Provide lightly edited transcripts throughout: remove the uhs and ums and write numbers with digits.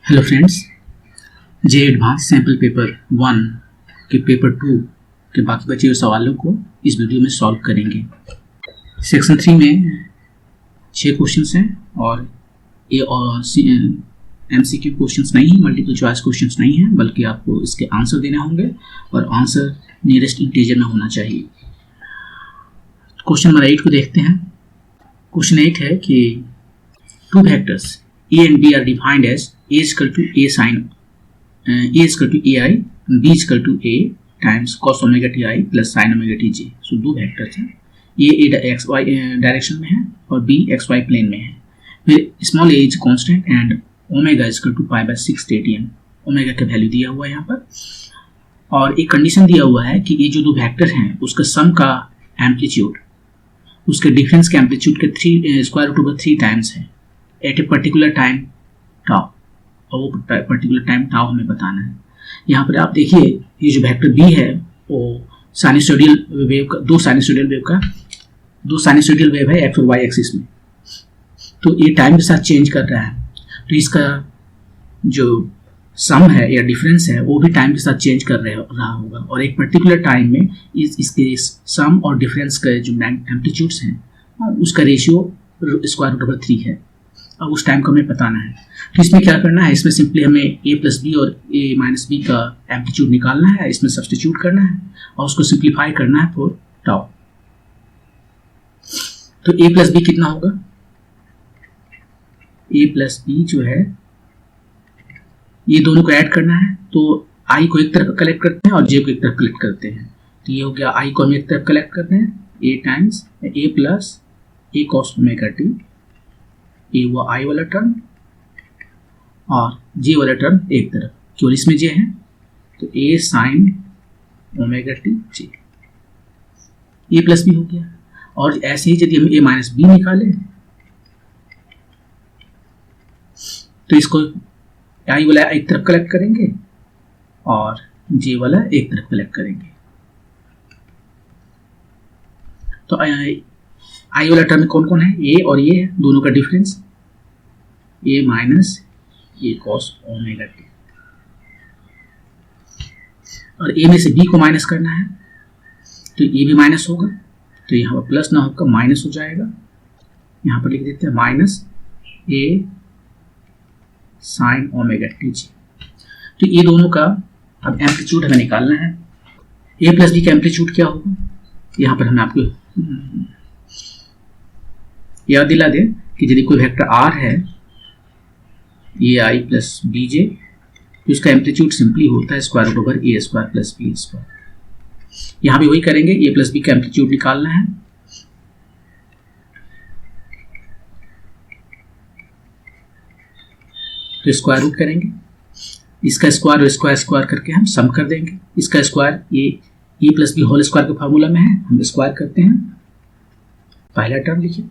Hello friends, जे advance sample paper 1 के paper 2 के बाकी बचे हुए सवालों को इस वीडियो में सॉल्व करेंगे। सेक्शन 3 में 6 क्वेश्चंस हैं और ये MCQ क्वेश्चंस नहीं है, मल्टीपल चॉइस क्वेश्चंस नहीं है, बल्कि आपको इसके आंसर देने होंगे और आंसर नियरेस्ट इंटीजर में होना चाहिए। क्वेश्चन नंबर 8 को देखते हैं। क्वेश्चन 8 है कि two vectors A and B are defined as A is equal to A sin A is equal to AI, B is equal to A times cos omega ti plus sin omega tj। सो दो vectors हैं, A XY direction में है और B XY plane में है। फिर small a is constant and omega is equal to pi by 6 radian. Omega का value दिया हुआ है यहाँ पर और एक कंडीशन दिया हुआ है कि ये जो दो वेक्टर हैं उसका सम का एम्पलीट्यूड उसके डिफरेंस के एम्पलीट्यूड के स्क्वायर रूट ओवर 3 टाइम्स है at a particular time tau, और वो पर्टिकुलर टाइम टाउ हमें बताना है। यहाँ पर आप देखिए ये जो वेक्टर बी है वो साइनसोइडल वेव का दो साइनसोइडल वेव है एक्स और वाई एक्सिस में, तो ये टाइम के साथ चेंज कर रहा है, तो इसका जो सम है या डिफरेंस है वो भी टाइम के साथ चेंज कर रहा होगा और एक पर्टिकुलर टाइम में इसके सम और डिफरेंस का जो एम्पलीट्यूड्स हैं उसका रेशियो स्क्वायर रूट ओवर 3 है। अब उस टाइम को हमें बताना है, तो इसमें क्या करना है, इसमें सिंपली हमें a प्लस बी और a माइनस बी का एम्पलीट्यूड निकालना है, इसमें सब्स्टिट्यूट करना है और उसको सिंप्लीफाई करना है फॉर टाउ। तो a प्लस बी कितना होगा, a प्लस बी जो है ये दोनों को ऐड करना है, तो i को एक तरफ कलेक्ट करते हैं और j को एक तरफ कलेक्ट करते हैं, तो ये हो गया i को हम एक तरफ कलेक्ट करते हैं a times a plus a cos omega t, ये हुआ i वाला टर्म और j वाला टर्म एक तरफ, केवल इसमें j है तो a sin omega t j, a plus B हो गया। और ऐसे ही यदि हम a माइनस बी निकालें तो इसको i वाला एक तरफ कलेक्ट करेंगे और j वाला एक तरफ कलेक्ट करेंगे, तो i वाला टर्म में कौन कौन है, a और ये दोनों का difference a minus a cos omega t, और a में से b को माइनस करना है तो a भी माइनस होगा, तो यहाँ पर प्लस ना होकर माइनस हो जाएगा, यहाँ पर लिख देते हैं minus a sin omega t j। तो ये दोनों का अब एम्पलीट्यूड हमें निकालना है। a प्लस b का एम्पलीट्यूड क्या होगा, यहाँ पर हमने आपको याद दिला दें कि यदि कोई वेक्टर r है ए आई प्लस बी जे, तो इसका एम्पलीट्यूड सिंपली होता है स्क्वायर रूट ओवर ए स्क्वायर प्लस बी स्क्वायर। यहाँ भी वही करेंगे, ए प्लस बी का एम्पलीट्यूड निकालना है, तो स्क्वायर रूट करेंगे, इसका स्क्वायर और स्क्वायर स्क्वायर करके हम सम कर देंगे। इसका स्क्वायर ए प्लस बी होल स्क्वायर के फार्मूला में है, हम स्क्वायर करते हैं, पहला टर्म लिखिए,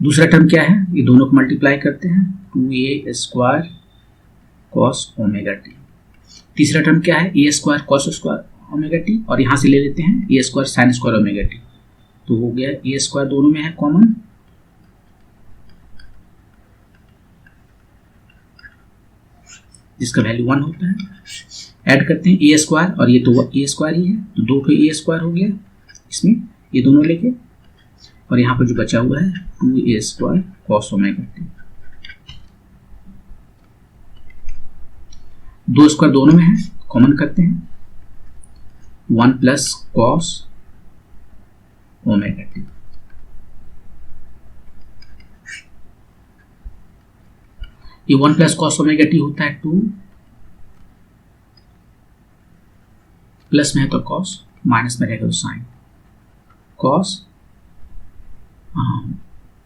दूसरा टर्म क्या है, ये दोनों को मल्टीप्लाई करते हैं 2a square cos omega t, तीसरा टर्म क्या है a square cos square omega t, और यहाँ से ले लेते हैं a square sin square omega t, तो हो गया a स्क्वायर दोनों में है कॉमन, जिसका वैल्यू 1 होता है। ऐड करते हैं a स्क्वायर और ये तो a स्क्वायर ही है, तो दो पे a स्क्वायर हो गया इसमें, ये दोनों लेके, और यहाँ पर जो बचा हुआ है 2a square cos omega t, दो स्क्वायर दोनों में है, कॉमन करते हैं 1 प्लस cos ओमेगा t, ये 1 प्लस cos ओमेगा t होता है 2, प्लस में है तो cos, माइनस में रहेगा तो sine, cos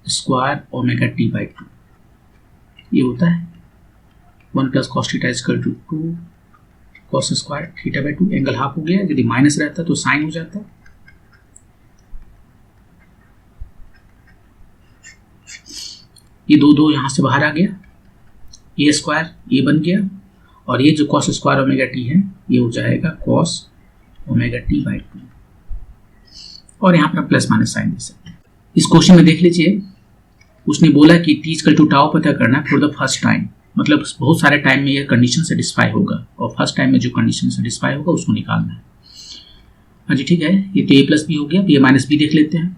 square omega T by 2, ये होता है 1 plus cos theta equal to 2 cos square theta by 2, angle half हो गया, यदि माइनस रहता तो साइन हो जाता। ये दो यहाँ से बाहर आ गया, ए स्क्वायर ये बन गया, और ये जो कॉस स्क्वायर ओमेगा टी है ये हो जाएगा कॉस ओमेगा टी बाई 2, और यहाँ पर हम प्लस माइनस साइन दे सकते हैं। इस क्वेश्चन में देख लीजिए, उसने बोला कि t इक्वल टू टाउ पता करना फॉर द फर्स्ट टाइम, मतलब बहुत सारे टाइम में यह कंडीशन सेटिस्फाई होगा, और फर्स्ट टाइम में जो कंडीशन सेटिस्फाई होगा उसको निकालना है। हाँ जी ठीक है, ये तो ए प्लस बी हो गया। अब ए माइनस बी देख लेते हैं,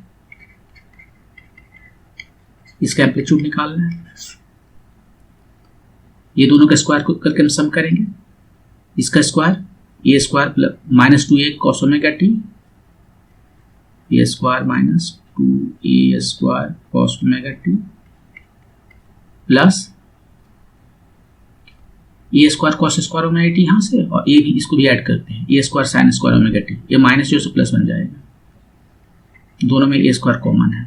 इसका एम्पलीट्यूड निकालना है। ये दोनों का स्क्वायर करके हम सम करेंगे, इसका square a square plus minus 2a cos omega t, a square minus 2a square cos omega t plus a square cos square omega t यहाँ से, और ए भी इसको भी ऐड करते हैं, a square sine square omega t. ये minus जो से प्लस बन जाएगा, दोनों में ए स्क्वायर कॉमन है,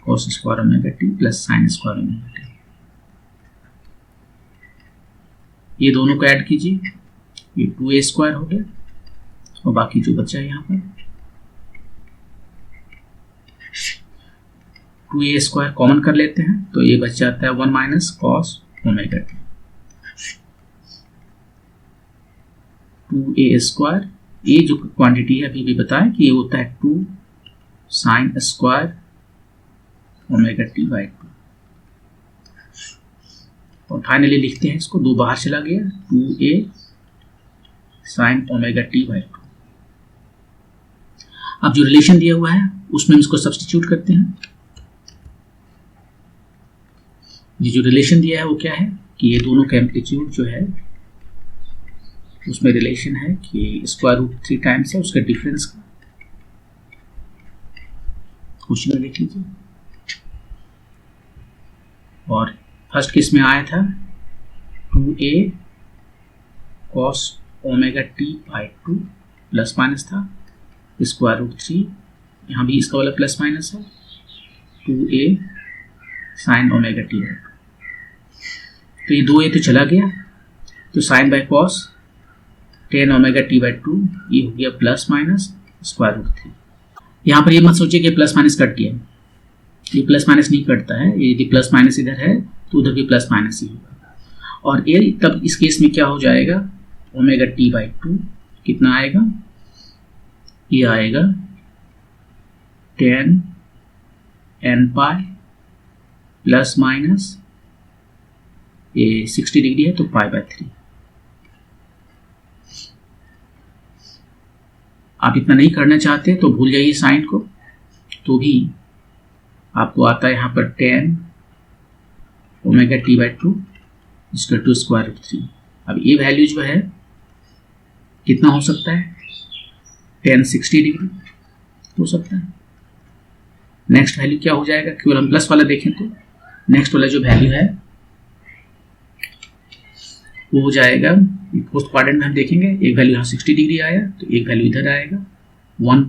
cos square omega t plus sine square omega t. ये दोनों को ऐड कीजिए, ये 2a स्क्वायर हो गया, और बाकी जो बचा है यहाँ पर 2a स्क्वायर कॉमन कर लेते हैं, तो ये बच जाता है 1 minus cos omega T. 2a square, ये जो क्वांटिटी है अभी भी बताएं कि ये होता है 2 sign square omega T by 2। और फाइनली लिखते हैं इसको, 2 बाहर चला गया, 2a sine omega T by 2। अब जो रिलेशन दिया हुआ है उसमें हम इसको सब्स्टिट्यूट करते हैं। ये जो रिलेशन दिया है वो क्या है कि ये दोनों का एम्पलीट्यूड जो है उसमें रिलेशन है कि स्क्वायर रूट 3 टाइम्स है उसका डिफरेंस का। क्वेश्चन में देख लीजिए, और फर्स्ट केस में आया था 2a cos omega T by 2 plus minus था, स्क्वायर रूट 3, यहाँ भी इसका वाला प्लस माइनस है, 2a sine omega T by 2। तो ये 2a तो चला गया, तो sine by cos 10 omega T by 2, ये हो गया प्लस माइनस स्क्वायर रूट 3। यहाँ पर ये मत सोचिए कि प्लस माइनस कट गया, ये प्लस माइनस नहीं कटता है, यदि प्लस माइनस इधर है तो उधर भी प्लस माइनस ही होगा। और ये तब इस केस में क्या हो जाएगा, ओमेगा टी बाई 2 कितना आएगा, ये आएगा 10 n पाई प्लस माइनस ये 60 डिग्री है तो पाई बाई 3। आप इतना नहीं करना चाहते तो भूल जाइए साइन को, तो भी आपको आता है यहाँ पर 10 ओमेगा टी बाई 2 इसका 2 स्क्वायर रूट 3। अब ये वैल्यू जो है कितना हो सकता है, 10 60 डिग्री हो सकता है। नेक्स्ट वैल्यू क्या हो जाएगा, केवल हम प्लस वाला देखें तो नेक्स्ट वाला जो वैल्यू है वो हो जाएगा, फोर्थ क्वाड्रेंट में हम देखेंगे, एक वैल्यू यहाँ 60 डिग्री आया तो एक वैल्यू इधर आएगा 1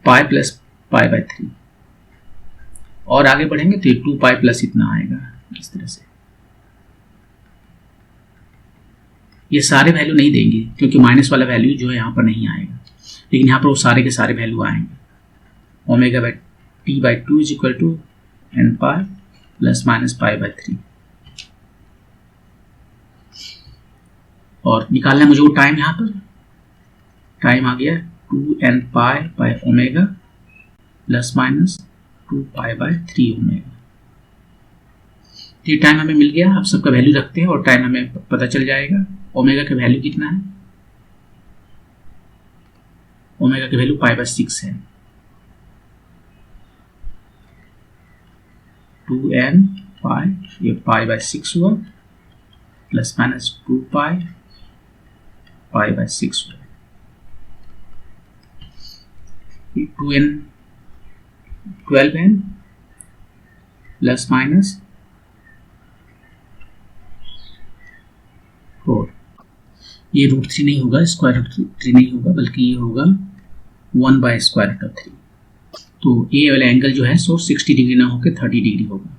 पाई प्लस पाई बाई 3, और आगे बढ़ेंगे तो ये 2 पाई प्लस इतना आएगा। इस तरह से ये सारे वैल्यू नहीं देंगे क्योंकि माइनस वाला वैल्यू जो है यहाँ पर नहीं आएगा, लेकिन यहाँ पर वो सारे के सारे वैल्यू आएंगे। Omega by T by 2 is equal to n pi plus minus pi by 3, और निकालना है मुझे वो टाइम, यहाँ पर टाइम आ गया 2n pi by omega plus minus 2 pi by 3 omega. ये टाइम हमें मिल गया, आप सबका वैल्यू रखते हैं और टाइम हमें पता चल जाएगा। ओमेगा का वैल्यू कितना है, ओमेगा की वैल्यू पाई बाई 6 है, 2n पाई, ये पाई बाई 6 हुआ plus minus 2 pi pi by 6 हुआ, 2n 12n प्लस माइनस 4। ये रूट 3 नहीं होगा, स्क्वायर रूट 3 नहीं होगा, बल्कि ये होगा 1 बाय स्क्वायर रूट ऑफ 3। तो ये वाला एंगल जो है सो 60 डिग्री ना होकर 30 डिग्री होगा,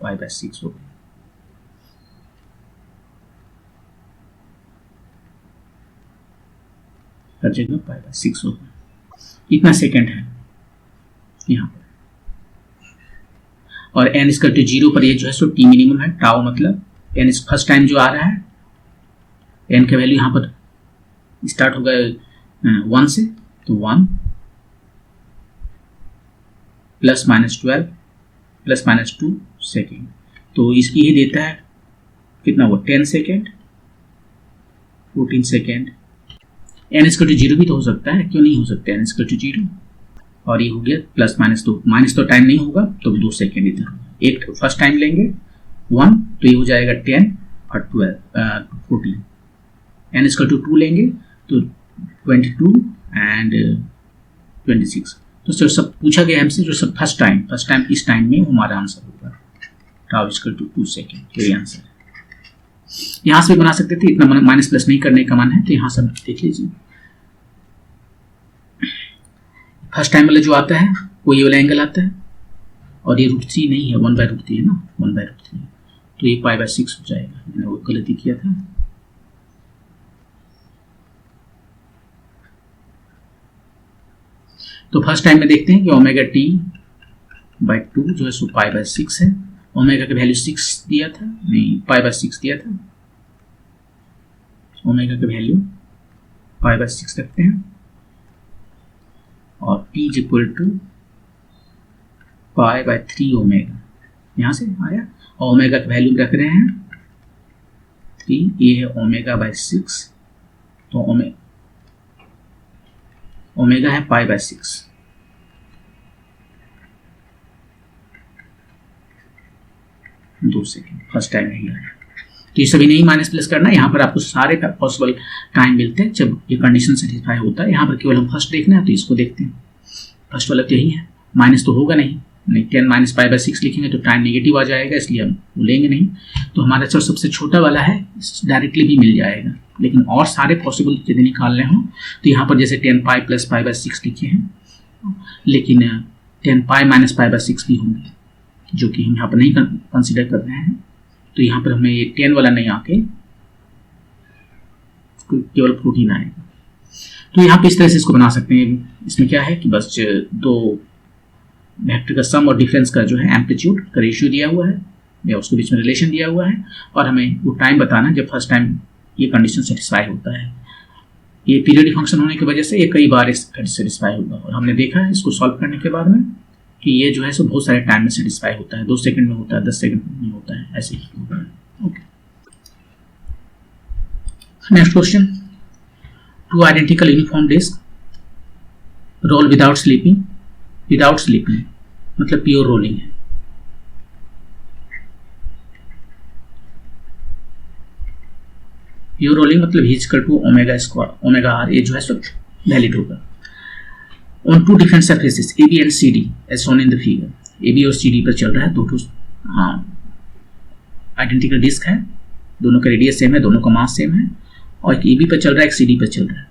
पाई बाय 6 होगा। हर जगह पाई बाय 6 होगा। इतना सेकंड है यहाँ पर, और n इक्वल टू 0 पर ये जो है सो t मिनिमम है, टाउ मतलब n फर्स्ट टाइम जो आ रहा है, n का वैल्यू यहाँ पर स्टार्ट होगा 1 से, तो 1 plus minus 12 plus minus 2 second, तो इसकी ही देता है कितना हुआ 10 second, 14 second. n equal to 0 भी तो हो सकता है, क्यों नहीं हो सकता n इक्वल टू 0। और ये हो गया प्लस माइनस, तो माइनस तो टाइम नहीं होगा तो 2 सेकेंड इधर। एक फर्स्ट टाइम लेंगे 1, तो ये हो जाएगा 10 और 14। n इक्वल टू 2 लेंगे तो 22 एंड 26। तो जो सब पूछा गया हमसे, जो सब फर्स्ट टाइम इस टाइम में हमारा आंसर होगा टाउ इक्वल टू 2 सेकेंड। ये आंसर है। यहां से भी बना सकते थे, इतना माइनस प्लस नहीं करने का मन है तो यहां से देख लीजिए। फर्स्ट टाइम वाला जो आता है वो ये वाला एंगल आता है, और ये √3 नहीं है, 1/√3 है ना, 1/√3, तो ये π/6 हो जाएगा। मैंने वो गलती किया था। तो फर्स्ट टाइम में देखते हैं कि ω/t/2 जो है सो π/6 है। ओमेगा का वैल्यू 6 दिया था, नहीं π/6 दिया था। ओमेगा का वैल्यू π/6 रखते हैं, और t is equal to π/3 omega, यहाँ से आया। और ओमेगा का वैल्यू रख रहे हैं 3, ये है ω/6, तो ओमेगा है π/6। दो सेकेंड फर्स्ट टाइम नहीं आया, तो ये सभी नहीं माइनस प्लस करना। यहाँ पर आपको सारे पॉसिबल टाइम मिलते हैं जब ये कंडीशन सेटिस्फाई होता है। यहाँ पर केवल हम फर्स्ट देखना है तो इसको देखते हैं। फर्स्ट वाला तो यही है, माइनस तो होगा नहीं, 10 माइनस π/6 लिखेंगे तो टाइम नेगेटिव आ जाएगा, इसलिए हम लेंगे नहीं। तो हमारा जो सबसे छोटा वाला है डायरेक्टली भी मिल जाएगा, लेकिन और सारे पॉसिबल यदि निकालने हो तो यहाँ पर जैसे 10π + π/6 लिखे हैं, लेकिन 10π - π/6 भी होंगे, जो कि हम यहाँ पर नहीं कंसिडर कर रहे हैं। तो यहाँ पर हमें ये 10 वाला नहीं आके केवल 14 आएगा। तो यहाँ पे इस तरह से इसको बना सकते हैं। इसमें क्या है कि बस दो वेक्टर का सम और डिफरेंस का जो है एम्पलीट्यूड का रेशियो दिया हुआ है, या उसके बीच में रिलेशन दिया हुआ है, और हमें वो टाइम बताना जब फर्स्ट टाइम ये कंडीशन सेटिस्फाई होता है। ये पीरियडिक फंक्शन होने की वजह से ये कई बार सेटिस्फाई होगा, और हमने देखा है इसको सॉल्व करने के बाद में कि ये जो है सो बहुत सारे टाइम में सेटिस्फाई होता है। 2 सेकंड में होता है, 10 सेकंड में होता है, ऐसे ही होता है। Okay, next question. 2 identical uniform disc roll without slipping मतलब प्योर रोलिंग है। प्योर रोलिंग मतलब ही इक्वल टू ω², ये जो है सो वैलिड होगा। On 2 different surfaces AB and CD as shown in the figure, AB और CD पर चल रहा है, दो आइडेंटिकल डिस्क है, दोनों का रेडियस सेम है, दोनों का मास सेम है, और एक AB पर चल रहा है, एक CD पर चल रहा है।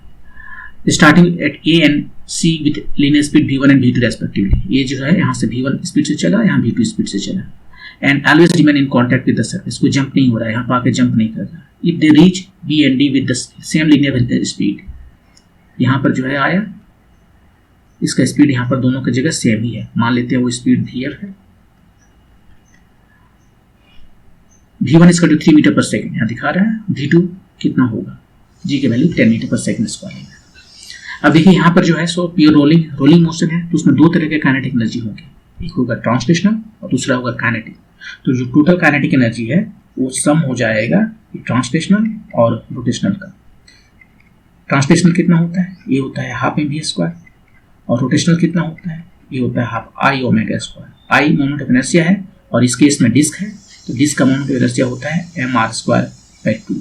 Starting at A and C with linear speed V1 and V2 respectively, ये जो है यहाँ से V1 स्पीड से चला, यहाँ V2 स्पीड से चला, and always remain in contact with the surface, कोई जंप नहीं हो रहा है, यहाँ पर आके जंप नहीं कर रहा। If they reach B and D with the same linear speed, यहाँ पर जो है आया, इसका स्पीड यहाँ पर दोनों की जगह सेम ही है, मान लेते हैं वो स्पीड VR है। V1 equal to 3 metre per second यहाँ दिखा रहा है, V2 कितना होगा, G की value 10 metre per second square है। अब देखिए यहाँ पर जो है सो प्योर रोलिंग मोशन है, तो उसमें 2 तरह के काइनेटिक एनर्जी होंगे, एक होगा ट्रांसलेशनल और दूसरा होगा काइनेटिक। तो जो टोटल काइनेटिक एनर्जी है वो सम हो जाएगा ट्रांसलेशनल और रोटेशनल का। ट्रांसलेशनल कितना होता है, ये होता है ½ mv², और रोटेशनल कितना होता है, ये होता है ½ I ω²। I moment of inertia है, और इस केस में डिस्क है, तो डिस्क का मोमेंट ऑफ इनर्शिया होता है mr²/2,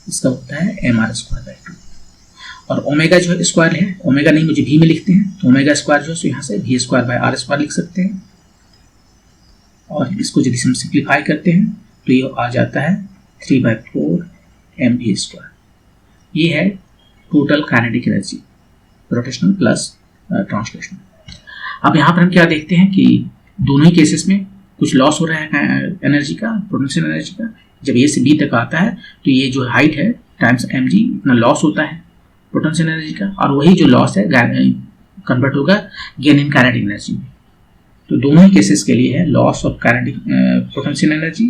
इसका होता है mr²/2। और ओमेगा जो है स्क्वायर है, ओमेगा नहीं मुझे v में लिखते हैं, तो ओमेगा स्क्वायर जो है यहाँ से v²/r² लिख सकते हैं, और इसको यदि हम सिंप्लीफाई करते हैं तो ये आ जाता है 3/4 mv²। ये है total kinetic energy, rotational plus translational. अब यहाँ पर हम क्या देखते हैं कि दोनों ही केसेस में कुछ लॉस हो रहा है एनर्जी का, पोटेंशियल एनर्जी का। जब ए से बी तक आता है तो ये जो हाइट है टाइम्स mg इतना लॉस होता है पोटेंशियल एनर्जी का, और वही जो लॉस है कन्वर्ट होगा गेन इन काइनेटिक एनर्जी में। तो दोनों ही केसेस के लिए है loss of kinetic potential energy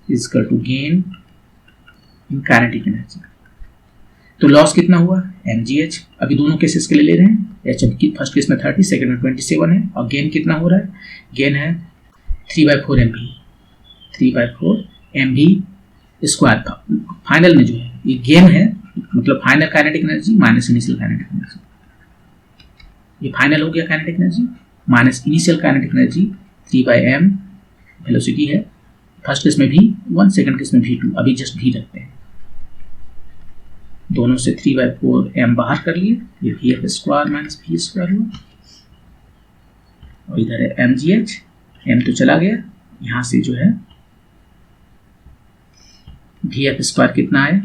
is equal to gain in kinetic energy. तो लॉस कितना हुआ mgh, अभी दोनों केसेस के लिए ले रहे हैं, एच फर्स्ट केस में 30, सेकंड में 27 है। और गेन कितना हो रहा है, गेन है 3/4 MV, 3/4 MV स्क्वायर। फाइनल में जो है ये गेन है, मतलब final kinetic energy minus initial kinetic energy, ये फाइनल हो गया kinetic energy minus initial kinetic energy 3/m velocity है। फर्स्ट केस में V1, सेकंड केस में V2, अभी जस्ट V रखते हैं, दोनों से 3/4 m बाहर कर लिए, ये VF square minus V square हुआ, और इधर है mgh, m तो चला गया, यहाँ से जो है VF स्क्वायर कितना आया,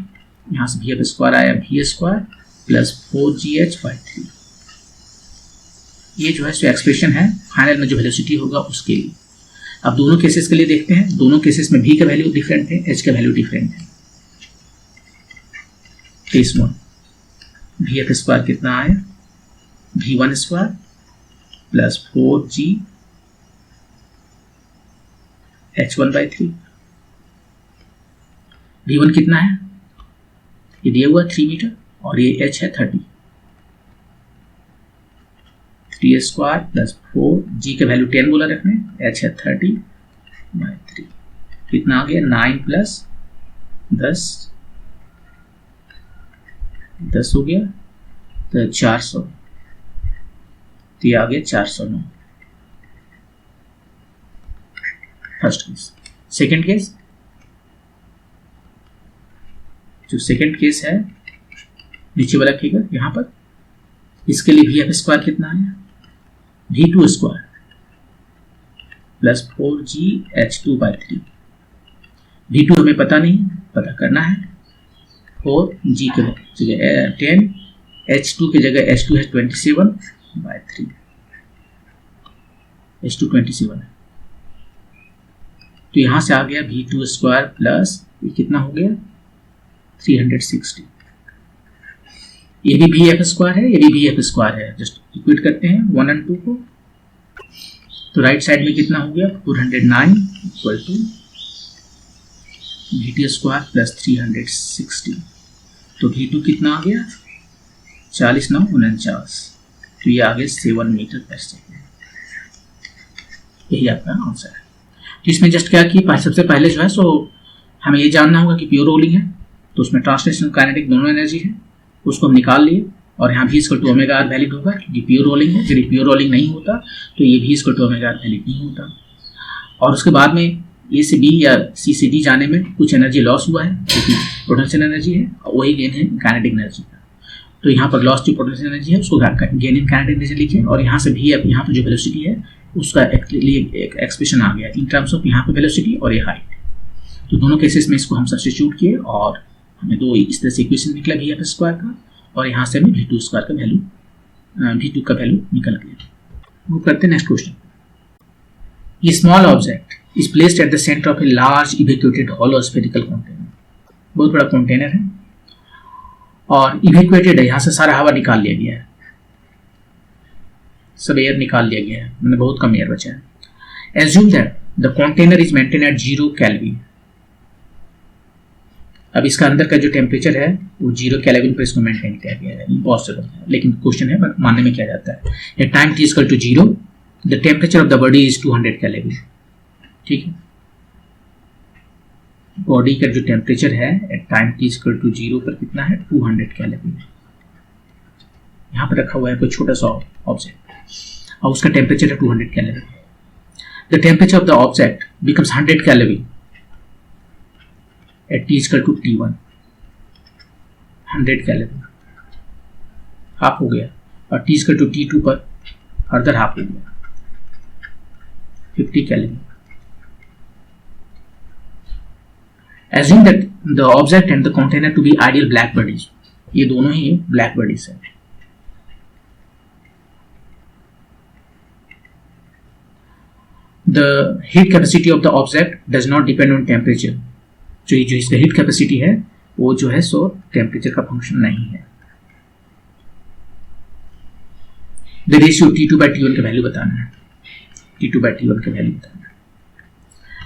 यहाँ से VF स्क्वायर आया V स्क्वायर प्लस 4gh/3। ये जो है सो एक्सप्रेशन है फाइनल में जो वेलोसिटी होगा उसके लिए। अब दोनों केसेस के लिए देखते हैं, दोनों केसेस में V का वैल्यू डिफरेंट है, H का वैल्यू डिफरेंट है। केस 1 VF स्क्वायर कितना आया, V1 square plus 4gh1/3। V1 कितना है, ये दिया हुआ 3 मीटर और ये h है 30, 3 स्क्वायर प्लस 4g का वैल्यू 10 बोला रखने, h है 30/3, कितना आ गया 9 प्लस 10 हो गया तो 400, तो ये आ गया 409 फर्स्ट केस। सेकंड केस, जो सेकंड केस है नीचे वाला फिगर यहाँ पर, इसके लिए VF स्क्वायर कितना आया, V2 square plus 4gh2/3। V2 हमें पता नहीं, पता करना है, 4g के जगह 10, h2 की जगह h2 है 27/3, h2 27 है, तो यहाँ से आ गया V2 स्क्वायर प्लस ये कितना हो गया 360। ये भी VF स्क्वायर है, ये भी VF स्क्वायर है, जस्ट इक्वेट करते हैं 1 और 2 को, तो राइट साइड में कितना हो गया 409 equal to VT square plus 360, तो V2 कितना आ गया 40 9 49, तो ये आ गया 7 मीटर पर सेकेंड। यही आपका आंसर है। तो इसमें जस्ट क्या कि सबसे पहले जो है सो हमें ये जानना होगा कि प्योर रोलिंग है, तो उसमें ट्रांसलेशनल काइनेटिक दोनों एनर्जी है, उसको हम निकाल लिए, और यहाँ V = ω/r वैलिड होगा क्योंकि प्योर रोलिंग है। यदि प्योर रोलिंग नहीं होता तो ये V = ω/r वैलिड नहीं होता। और उसके बाद में A से B या C से D जाने में कुछ एनर्जी लॉस हुआ है, क्योंकि पोटेंशियल एनर्जी है, और वही गेन है काइनेटिक एनर्जी का। तो यहाँ पर लॉस जो पोटेंशियल एनर्जी है उसको गेन इन काइनेटिक एनर्जी लिखे, और यहाँ से भी यहाँ पर जो वेलोसिटी है उसका लिए एक एक्सप्रेशन आ गया इन टर्म्स ऑफ यहाँ पर वेलोसिटी और ये हाइट। तो दोनों केसेस में इसको हम सब्स्टिट्यूट किए और हमें दो इस तरह से इक्वेशन निकला VF स्क्वायर का, और यहाँ से हमें V2 स्क्वायर का वैल्यू V2 का वैल्यू निकल गया। मूव करते हैं नेक्स्ट क्वेश्चन। ये small object is placed at the centre of a large evacuated hollow spherical container. बहुत बड़ा कंटेनर है और इवेक्यूएटेड है, यहाँ से सारा हवा निकाल लिया गया है, सब एयर निकाल लिया गया है, मैंने बहुत कम एयर बचा है। Assume that the container is maintain at 0 kelvin. अब इसका अंदर का जो टेम्परेचर है वो 0 केल्विन पर इसको मेंटेन किया गया है। इम्पॉसिबल है, लेकिन क्वेश्चन है मानने में क्या जाता है। At time t = 0 the temperature of the body is 200 kelvin. ठीक है, बॉडी का जो टेम्परेचर है एट टाइम t = 0 पर कितना है 200 केल्विन। यहाँ पर रखा हुआ है कोई छोटा सा ऑब्जेक्ट और उसका टेम्परेचर है 200 kelvin. The temperature of the object becomes 100 kelvin at t = T1, 100 kelvin half हो गया, और t = T2 पर फर्दर हाफ हो गया 50 kelvin. Assume that the object and the container to be ideal black bodies. ये दोनों ही black bodies है। The heat capacity of the object does not depend on temperature. जो इसका हीट कैपेसिटी है वो जो है सो टेम्परेचर का फंक्शन नहीं है। द रेशियो T2/T1 का वैल्यू बताना है, T2/T1 का वैल्यू बताना है।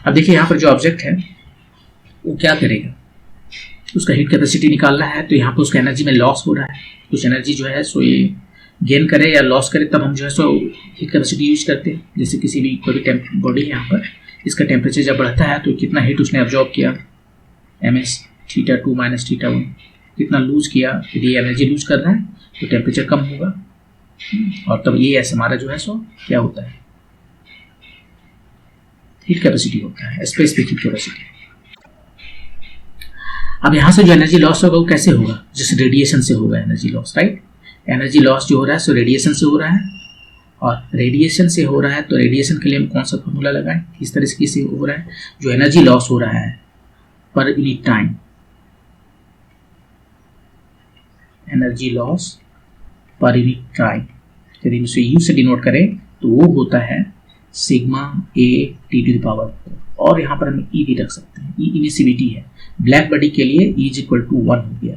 अब देखिए यहाँ पर जो ऑब्जेक्ट है वो क्या करेगा, उसका हीट कैपेसिटी निकालना है, तो यहाँ पर उसका एनर्जी में लॉस हो रहा है, कुछ एनर्जी जो है सो ये गेन करे या लॉस करे तब हम जो है सो हीट कैपेसिटी यूज करते हैं। जैसे किसी भी कोई भी बॉडी है यहाँ पर, इसका टेम्परेचर जब बढ़ता है तो कितना हीट उसने ऑब्जॉर्ब किया, ms θ2 माइनस θ1, कितना लूज किया। यदि एनर्जी लूज कर रहा है तो टेम्परेचर कम होगा, और तब ये ऐसे हमारा जो है सो क्या होता है, हीट कैपेसिटी होता है, स्पेसिफिक हीट कैपेसिटी। अब यहाँ से जो एनर्जी लॉस होगा वो कैसे होगा, जैसे रेडिएशन से होगा energy loss, right. Energy loss जो हो रहा है सो रेडिएशन से हो रहा है, और रेडिएशन से हो रहा है तो रेडिएशन के लिए हम कौन सा फॉर्मूला लगाएं, किस तरह से हो रहा है। जो एनर्जी लॉस हो रहा है per unit time, energy loss per unit time, यदि हम इसे यू से डिनोट करें तो वो होता है sigma A T to the power 4, और यहाँ पर हम ई भी रख सकते हैं, ई इमिसिविटी है। ब्लैक बॉडी के लिए ई इज इक्वल टू 1 हो गया।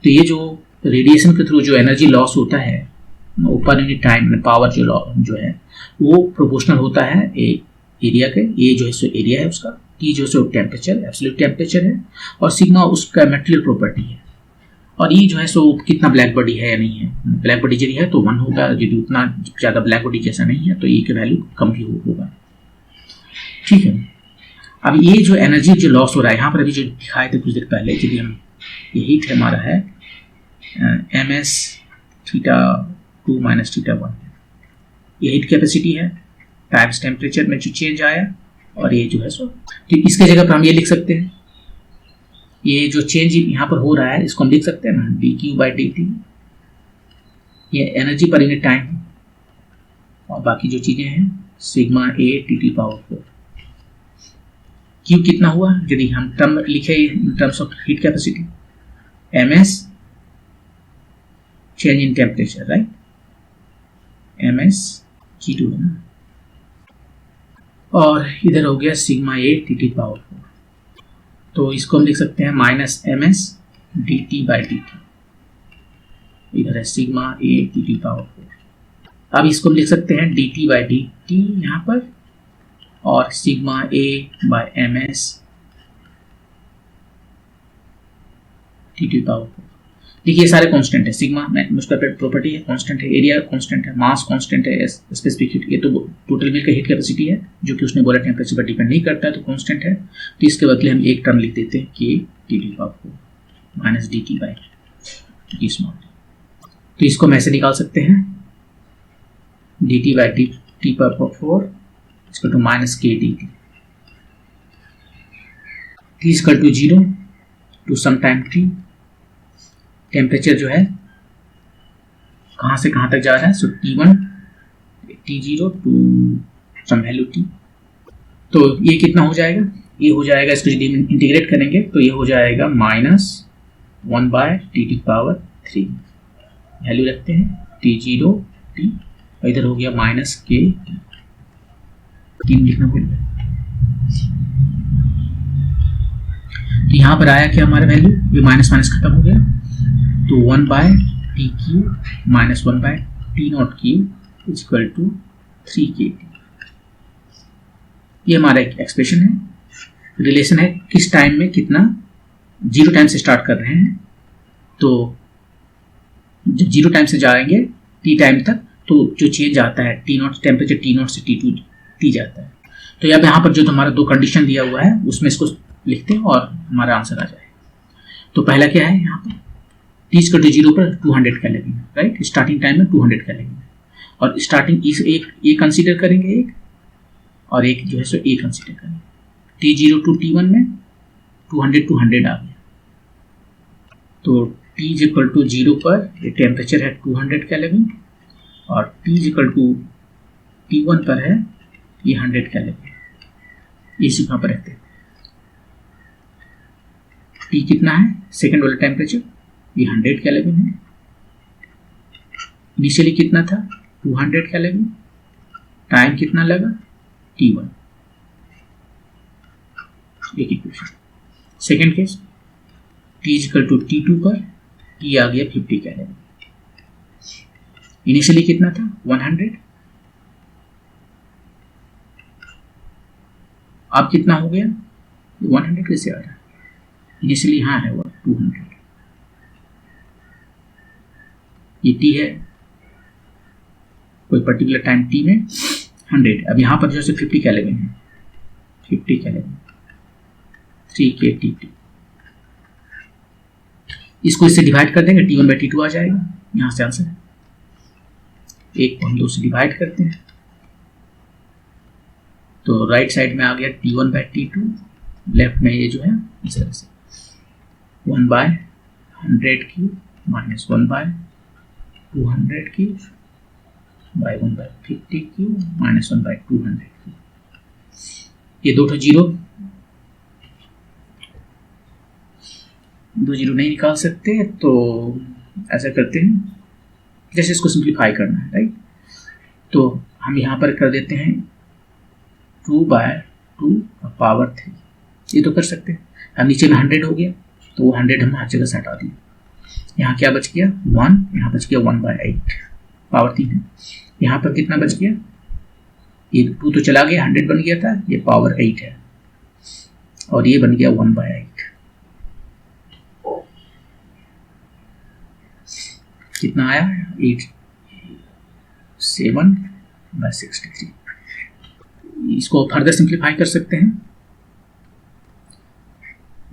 तो ये जो रेडिएशन के थ्रू जो एनर्जी लॉस होता है पर यूनिट टाइम में, पावर जो है वो प्रोपोर्शनल होता है एरिया के। ए जो है सो एरिया है उसका, टी जो है सो टेम्परेचर, एब्सोल्यूट टेम्परेचर है, और सिग्मा उसका मटेरियल प्रॉपर्टी है, और ई जो है सो कितना ब्लैक बॉडी है या नहीं है। ब्लैक बॉडी यदि है तो 1 होगा, यदि उतना ज़्यादा ब्लैक बॉडी जैसा नहीं है तो ई की वैल्यू कम ही होगा, ठीक है। अब ये जो एनर्जी जो लॉस हो रहा है यहाँ पर अभी जो दिखाए थे कुछ देर पहले, यदि हम ये हीट है हमारा है ms θ2 माइनस θ1, ये हीट कैपेसिटी है टाइम्स टेम्परेचर में जो चेंज आया, और ये जो है सो, तो इसके जगह पर हम ये लिख सकते हैं, ये जो चेंज यहाँ पर हो रहा है इसको हम लिख सकते हैं ना dq/dt, ये एनर्जी पर यूनिट टाइम है, और बाकी जो चीजें हैं sigma A T to power 4। Q कितना हुआ, यदि हम टर्म लिखे in terms of heat capacity, ms change in temperature, right, ms T2 है ना, और इधर हो गया sigma A T T power 4, तो इसको हम लिख सकते हैं माइनस ms dt/dt, इधर है sigma A T T power 4। अब इसको हम लिख सकते हैं dt/dt यहाँ पर, और sigma a by ms t T power 4। देखिए ये सारे कांस्टेंट है, सिग्मा उसका प्रॉपर्टी है, कांस्टेंट है, एरिया कांस्टेंट है, मास कांस्टेंट है, स्पेसिफिक हीट, ये तो टोटल मिलकर हीट कैपेसिटी है जो कि उसने बोला टेम्परेचर पर डिपेंड नहीं करता है, तो कांस्टेंट है। तो इसके बदले हम एक टर्म लिख देते हैं कि T T power 4 minus D T by T small. तो इसको हम ऐसे निकाल सकते हैं, D T by D T power 4 इसको टू माइनस के D T, T equal to 0 to some time T. Temperature जो है कहाँ से कहाँ तक जा रहा है, so T1 T0 to some value T। तो ये कितना हो जाएगा, ये हो जाएगा, इसको यदि इंटीग्रेट करेंगे तो ये हो जाएगा -1/T⁻3, वैल्यू रखते हैं T0 T, और इधर हो गया माइनस के टी लिखना भूल गया। तो यहाँ पर आया क्या हमारा वैल्यू, ये माइनस माइनस खत्म हो गया, तो 1/TQ minus 1/T0Q is equal to 3kT। ये हमारा एक एक्सप्रेशन है, रिलेशन है किस टाइम में कितना, 0 टाइम से स्टार्ट कर रहे हैं, तो जब 0 टाइम से जाएंगे T टाइम तक तो जो चेंज आता है T0 टेम्परेचर T0 से T2 T जाता है। तो अब यहाँ पर जो हमारा 2 कंडीशन दिया हुआ है उसमें इसको लिखते हैं और हमारा आंसर आ जाए। तो पहला क्या है, यहाँ पर T इक्वल टू 0 पर 200 केल्विन, राइट, स्टार्टिंग टाइम में 200 केल्विन, और स्टार्टिंग एक कंसीडर करेंगे एक, और एक जो है सो ए कंसीडर करेंगे। T0 टू T1 में 200 टू 100 आ गया, तो T इक्वल टू 0 पर ये टेम्परेचर है 200 केल्विन, और T इक्वल टू T1 पर है ये 100 केल्विन। इसी यहाँ पर रखते हैं, T कितना है सेकेंड वाला टेम्परेचर, ये 100 केल्विन है, इनिशियली कितना था 200 केल्विन, टाइम कितना लगा T1, एक equation. Second case T equal to T2 पर T आ गया 50 केल्विन, इनिशियली कितना था 100, अब कितना हो गया 100 कैसे आ रहा है, इनिशियली यहाँ है वो 200, ये टी है, कोई पर्टिकुलर टाइम टी में 100। अब यहाँ पर जो है 50 केल्विन है, 50 केल्विन 3 kT। इसको इससे डिवाइड कर देंगे, T1/T2 आ जाएगा। यहाँ से आंसर 1 को हम 2 से डिवाइड करते हैं तो राइट साइड में आ गया T1/T2, लेफ्ट में ये जो है इस तरह से 1/100³ माइनस 1/200³ बाई 1/50³ माइनस 1/200³। ये दो जीरो नहीं निकाल सकते, तो ऐसा करते हैं, जैसे इसको सिंप्लीफाई करना है, राइट। तो हम यहाँ पर कर देते हैं 2/2 पावर 3, ये तो कर सकते हैं। अब नीचे में 100 हो गया तो वो 100 हम हर जगह से हटा दिए। यहाँ क्या बच गया 1, यहाँ बच गया 1/8 पावर 3 है। यहाँ पर कितना बच गया, ये 2 तो चला गया, 100 बन गया था, ये पावर 8 है और ये बन गया 1/8। कितना आया 87/63। इसको फर्दर सिंप्लीफाई कर सकते हैं,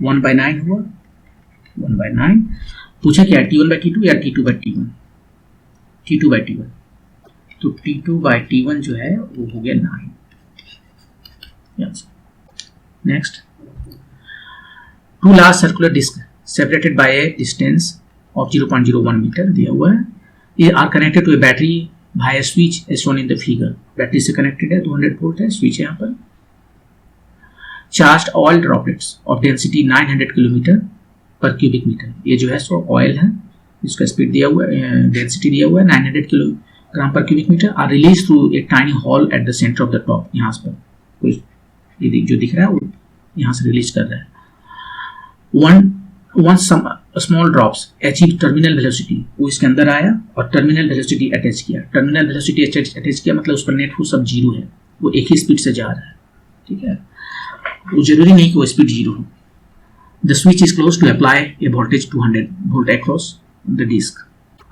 1/9 हुआ, 1/9। पूछा क्या T1/T2 या T2/T1? T2/T1, तो T2/T1 जो है वो हो गया 9। Next, 2 large circular disc separated by a distance of 0.01 metre दिया हुआ है। ये are connected to a battery via switch as shown in the figure. Battery से कनेक्टेड है, 200 वोल्ट है, स्विच है यहाँ पर। Charged oil droplets of density 900 kilometre per cubic metre. ये जो है सो ऑयल है, इसका स्पीड दिया हुआ है, डेंसिटी दिया हुआ है 900 kilogram per cubic metre, are release through a tiny hole at the centre of the top. यहाँ पर कुछ ये जो दिख रहा है वो यहाँ से रिलीज कर रहा है। Once some small drops achieve terminal velocity, वो इसके अंदर आया और टर्मिनल वेलोसिटी अटैच किया। टर्मिनल वेलोसिटी अटैच किया मतलब उस पर नेट फोर्स सब 0 है, वो एक ही स्पीड से जा रहा है, ठीक है। वो जरूरी नहीं कि वो स्पीड 0 हो। The switch is close to apply a voltage 200 volt across the disc.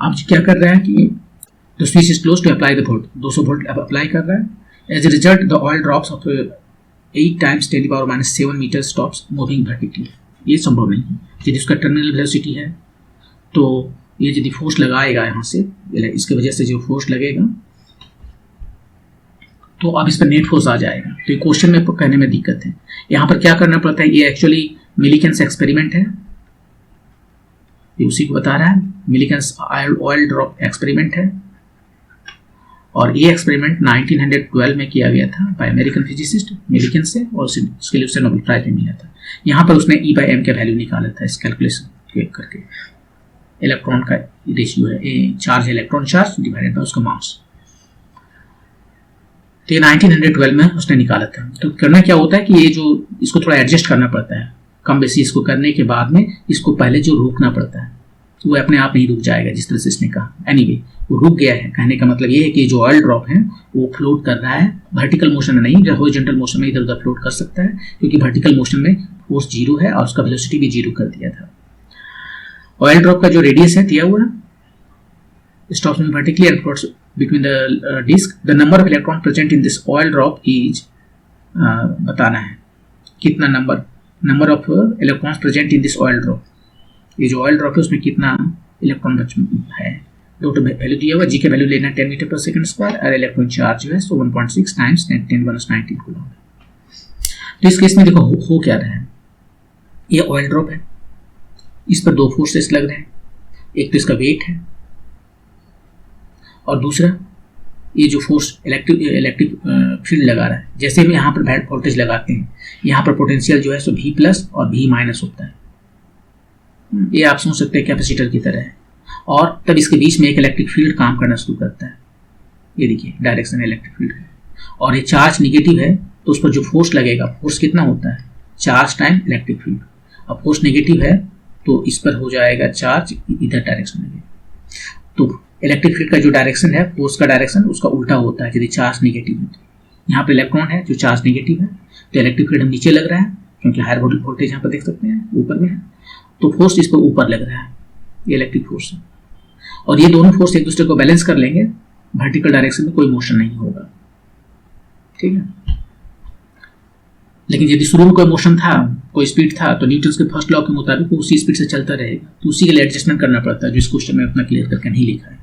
आप क्या कर रहे हैं कि the switch is close to apply the volt, 200 volt अब अप्लाई कर रहा है। As a result the oil drops of 8 times 10⁻⁻7 metre stops moving vertically. ये संभव नहीं है। यदि उसका टर्मिनल वेलोसिटी है तो ये यदि फोर्स लगाएगा यहाँ से, इसके वजह से जो फोर्स लगेगा तो अब इस पर नेट फोर्स आ जाएगा। तो ये क्वेश्चन में कहने में दिक्कत है। यहाँ पर क्या करना पड़ता है, ये एक्चुअली मिलीकेंस एक्सपेरिमेंट है, ये उसी को बता रहा है। मिलीकेंस ऑयल ड्रॉप एक्सपेरिमेंट है और ये एक्सपेरिमेंट 1912 में किया गया था बाय अमेरिकन फिजिसिस्ट मिलीकेंस से, और उसके लिए उसे नोबेल प्राइज भी मिला था। यहाँ पर उसने E/m का वैल्यू निकाला था इस कैलकुलेशन करके। इलेक्ट्रॉन का रेशियो है, charge electron charge divided by उसका मास। तो ये 1912 में उसने निकाला था। तो करना क्या होता है कि ये जो इसको थोड़ा एडजस्ट करना पड़ता है, कम बेसी इसको करने के बाद में इसको पहले जो रोकना पड़ता है वो अपने आप नहीं रुक जाएगा, जिस तरह से इसने कहा। एनीवे वो रुक गया है। कहने का मतलब ये है कि जो ऑयल ड्रॉप है वो फ्लोट कर रहा है, वर्टिकल मोशन में नहीं, हॉरिजॉन्टल मोशन में इधर उधर फ्लोट कर सकता है, क्योंकि वर्टिकल मोशन में फोर्स 0 है और उसका वेलोसिटी भी 0 कर दिया था। ऑयल ड्रॉप का जो रेडियस है दिया हुआ है, stops moving vertically and floats between the disc. The number of electron present in this oil drop is, बताना है कितना number of electrons present in this oil drop. ये जो ऑयल ड्रॉप है उसमें कितना इलेक्ट्रॉन है, दो वैल्यू दिया हुआ। जी का वैल्यू लेना 10 मीटर पर सेकंड स्क्वायर और इलेक्ट्रॉन चार्ज जो है सो 1.6 टाइम्स 10⁻19 कूलम। तो इस केस में देखो हो क्या रहा है, ये ऑयल ड्रॉप है, इस पर 2 फोर्सेस लग रहे हैं। एक तो इसका वेट है और दूसरा ये जो फोर्स इलेक्ट्रिक फील्ड लगा रहा है। जैसे भी यहाँ पर बैट वोल्टेज लगाते हैं, यहाँ पर पोटेंशियल जो है सो V+ और V- होता है। ये आप सोच सकते हैं कैपेसिटर की तरह है, और तब इसके बीच में एक इलेक्ट्रिक फील्ड काम करना शुरू करता है। ये देखिए डायरेक्शन इलेक्ट्रिक फील्ड है, और ये चार्ज निगेटिव है तो उस पर जो फोर्स लगेगा, फोर्स कितना होता है, चार्ज टाइम इलेक्ट्रिक फील्ड। अब फोर्स नेगेटिव है तो इस पर हो जाएगा चार्ज इधर डायरेक्शन में। तो इलेक्ट्रिक फील्ड का जो डायरेक्शन है, फोर्स का डायरेक्शन उसका उल्टा होता है यदि चार्ज नेगेटिव है। तो यहाँ पर इलेक्ट्रॉन है जो चार्ज नेगेटिव है, तो इलेक्ट्रिक फील्ड हम नीचे लग रहा है, क्योंकि हायर वोल्टेज यहाँ पर देख सकते हैं ऊपर में है, तो फोर्स इस पर ऊपर लग रहा है, ये इलेक्ट्रिक फोर्स है। और ये दोनों फोर्स एक दूसरे को बैलेंस कर लेंगे, वर्टिकल डायरेक्शन में कोई मोशन नहीं होगा, ठीक है। लेकिन यदि शुरू में कोई मोशन था, कोई स्पीड था, तो न्यूटन के फर्स्ट लॉ के मुताबिक वो उसी स्पीड से चलता रहेगा, तो उसी के लिए एडजस्टमेंट करना पड़ता है, जो इस क्वेश्चन में अपना क्लियर करके नहीं लिखा है।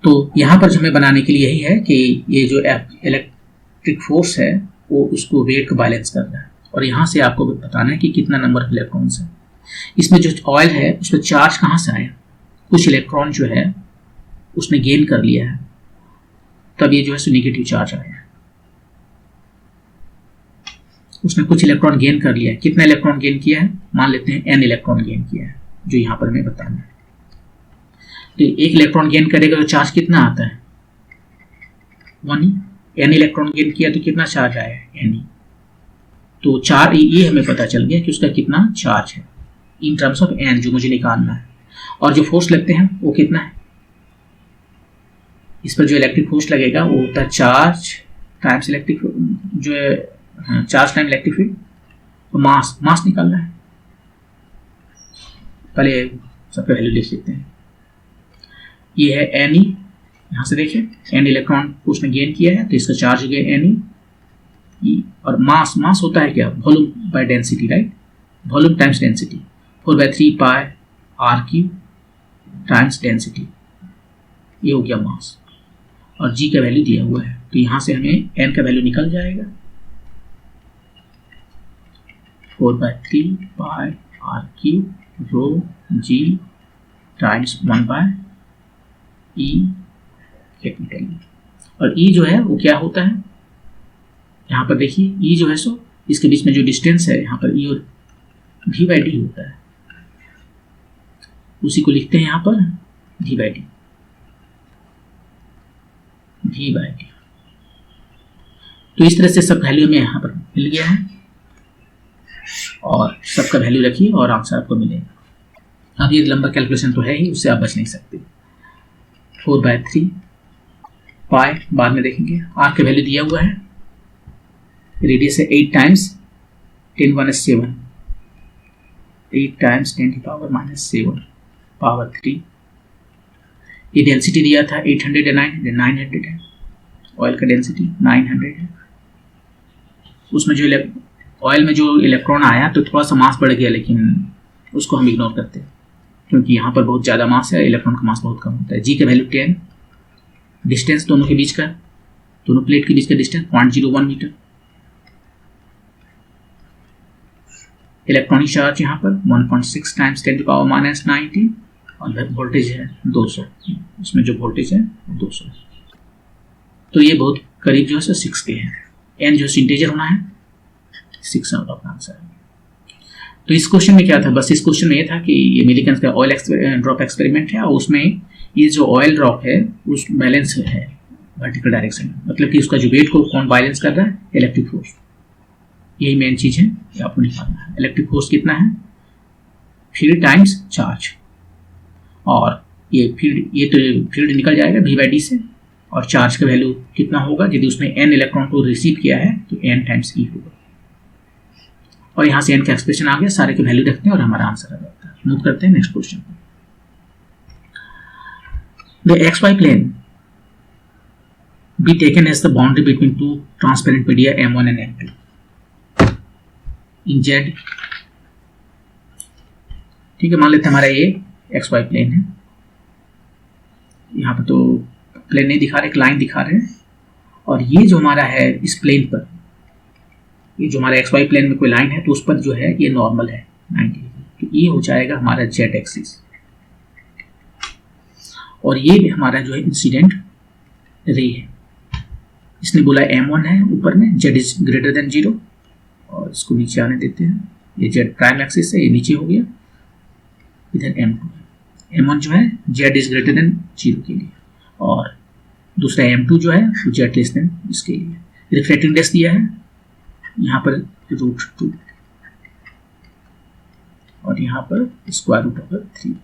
तो यहाँ पर जो हमें बनाने के लिए यही है कि ये जो इलेक्ट्रिक फोर्स है वो उसको वेट का बैलेंस कर रहा है, और यहाँ से आपको बताना है कि कितना नंबर ऑफ इलेक्ट्रॉन्स है। इसमें जो ऑयल है उसमें चार्ज कहाँ से आया, कुछ इलेक्ट्रॉन जो है उसने गेन कर लिया है, तब ये जो है नेगेटिव चार्ज आया है। उसने कुछ इलेक्ट्रॉन गेन कर लिया है, कितना इलेक्ट्रॉन गेन किया है, मान लेते हैं n इलेक्ट्रॉन गेन किया है, जो यहाँ पर हमें बताना है। तो एक इलेक्ट्रॉन गेन करेगा तो चार्ज कितना आता है, 1 ही। n इलेक्ट्रॉन गेन किया तो कितना चार्ज आया है, n ही। तो चार ये हमें पता चल गया कि उसका कितना चार्ज है इन टर्म्स ऑफ n, जो मुझे निकालना है। और जो फोर्स लगते हैं वो कितना है, इस पर जो इलेक्ट्रिक फोर्स लगेगा वो होता है चार्ज टाइम्स इलेक्ट्रिक, जो है चार्ज टाइम इलेक्ट्रिक फील्ड, तो मास निकालना है। पहले सबका वैल्यू लिख लेते हैं। ये है एन ई, यहाँ से देखिए n इलेक्ट्रॉन उसने गेन किया है, तो इसका चार्ज हो गया एन ई। और मास होता है क्या, volume by density, right, volume times density, 4/3 pi are cube times density, ये हो गया मास। और g का वैल्यू दिया हुआ है, तो यहाँ से हमें n का वैल्यू निकल जाएगा, 4/3 pi are cube rho g times 1/e capital. और e जो है वो क्या होता है, यहाँ पर देखिए e जो है सो इसके बीच में जो डिस्टेंस है यहाँ पर e और v/d होता है, उसी को लिखते हैं यहाँ पर v/d। तो इस तरह से सब वैल्यू में यहाँ पर मिल गया है, और सबका वैल्यू रखिए और आंसर आपको मिलेगा। अब ये लंबा कैलकुलेशन तो है ही, उससे आप बच नहीं सकते। 4/3 पाई बाद में देखेंगे। आर का वैल्यू दिया हुआ है, रेडियस है 8 टाइम्स 10⁻⁻⁷, 8 टाइम्स 10⁻⁻⁷ पावर 3। ये डेंसिटी दिया था 809, 900 है, ऑयल का डेंसिटी 900 है। उसमें जो ऑयल में जो इलेक्ट्रॉन आया तो थोड़ा सा मास बढ़ गया, लेकिन उसको हम इग्नोर करते हैं क्योंकि यहाँ पर बहुत ज़्यादा मास है, इलेक्ट्रॉन का मास बहुत कम होता है। जी का वैल्यू 10, डिस्टेंस दोनों के बीच का, दोनों प्लेट के बीच का डिस्टेंस 0.01 मीटर। इलेक्ट्रॉनिक चार्ज यहाँ पर 1.6 टाइम्स 10⁻⁻⁹, और वोल्टेज है 200, उसमें जो वोल्टेज है वो 200 है। तो ये बहुत करीब जो है 6 के हैं। एन जो इंटीजर होना है 6 आपका आंसर है। तो इस क्वेश्चन में क्या था, बस इस क्वेश्चन में ये था कि ये मिलीकंस का ऑयल ड्रॉप एक्सपेरिमेंट है, और उसमें ये जो ऑयल ड्रॉप है उस बैलेंस है वर्टिकल डायरेक्शन में, मतलब कि उसका जो वेट को कौन बैलेंस कर रहा है, इलेक्ट्रिक फोर्स। यही मेन चीज है, ये आपको निकालना है। इलेक्ट्रिक फोर्स कितना है, फील्ड टाइम्स चार्ज, और ये तो फील्ड निकल जाएगा v/d से, और चार्ज का वैल्यू कितना होगा, यदि उसने n इलेक्ट्रॉन को रिसीव किया है तो n टाइम्स e होगा। और यहाँ से n का एक्सप्रेशन आ गया, सारे के वैल्यू रखते हैं और हमारा आंसर आ जाता है। मूव करते हैं नेक्स्ट क्वेश्चन पर। The xy plane be taken as the boundary between two transparent media M1 and M2 in Z। ठीक है, मान लेते हैं हमारा ये xy प्लेन है। यहाँ पर तो प्लेन नहीं दिखा रहे, एक लाइन दिखा रहे हैं, और ये जो हमारा है इस प्लेन पर, ये जो हमारा xy प्लेन में कोई लाइन है तो उस पर जो है ये नॉर्मल है 90 डिग्री, तो ये हो जाएगा हमारा z एक्सिस, और ये भी हमारा जो है इंसिडेंट रे है। इसने बोला m1 है ऊपर में, z इज ग्रेटर देन 0, और इसको नीचे आने देते हैं। ये z प्राइम एक्सिस है, ये नीचे हो गया, इधर m2 है। m1 जो है z इज ग्रेटर देन 0 के लिए, और दूसरा m2 जो है z लेस देन इसके लिए। रिफ्लेक्टिव इंडेक्स दिया है यहाँ पर √2, और यहाँ पर √3।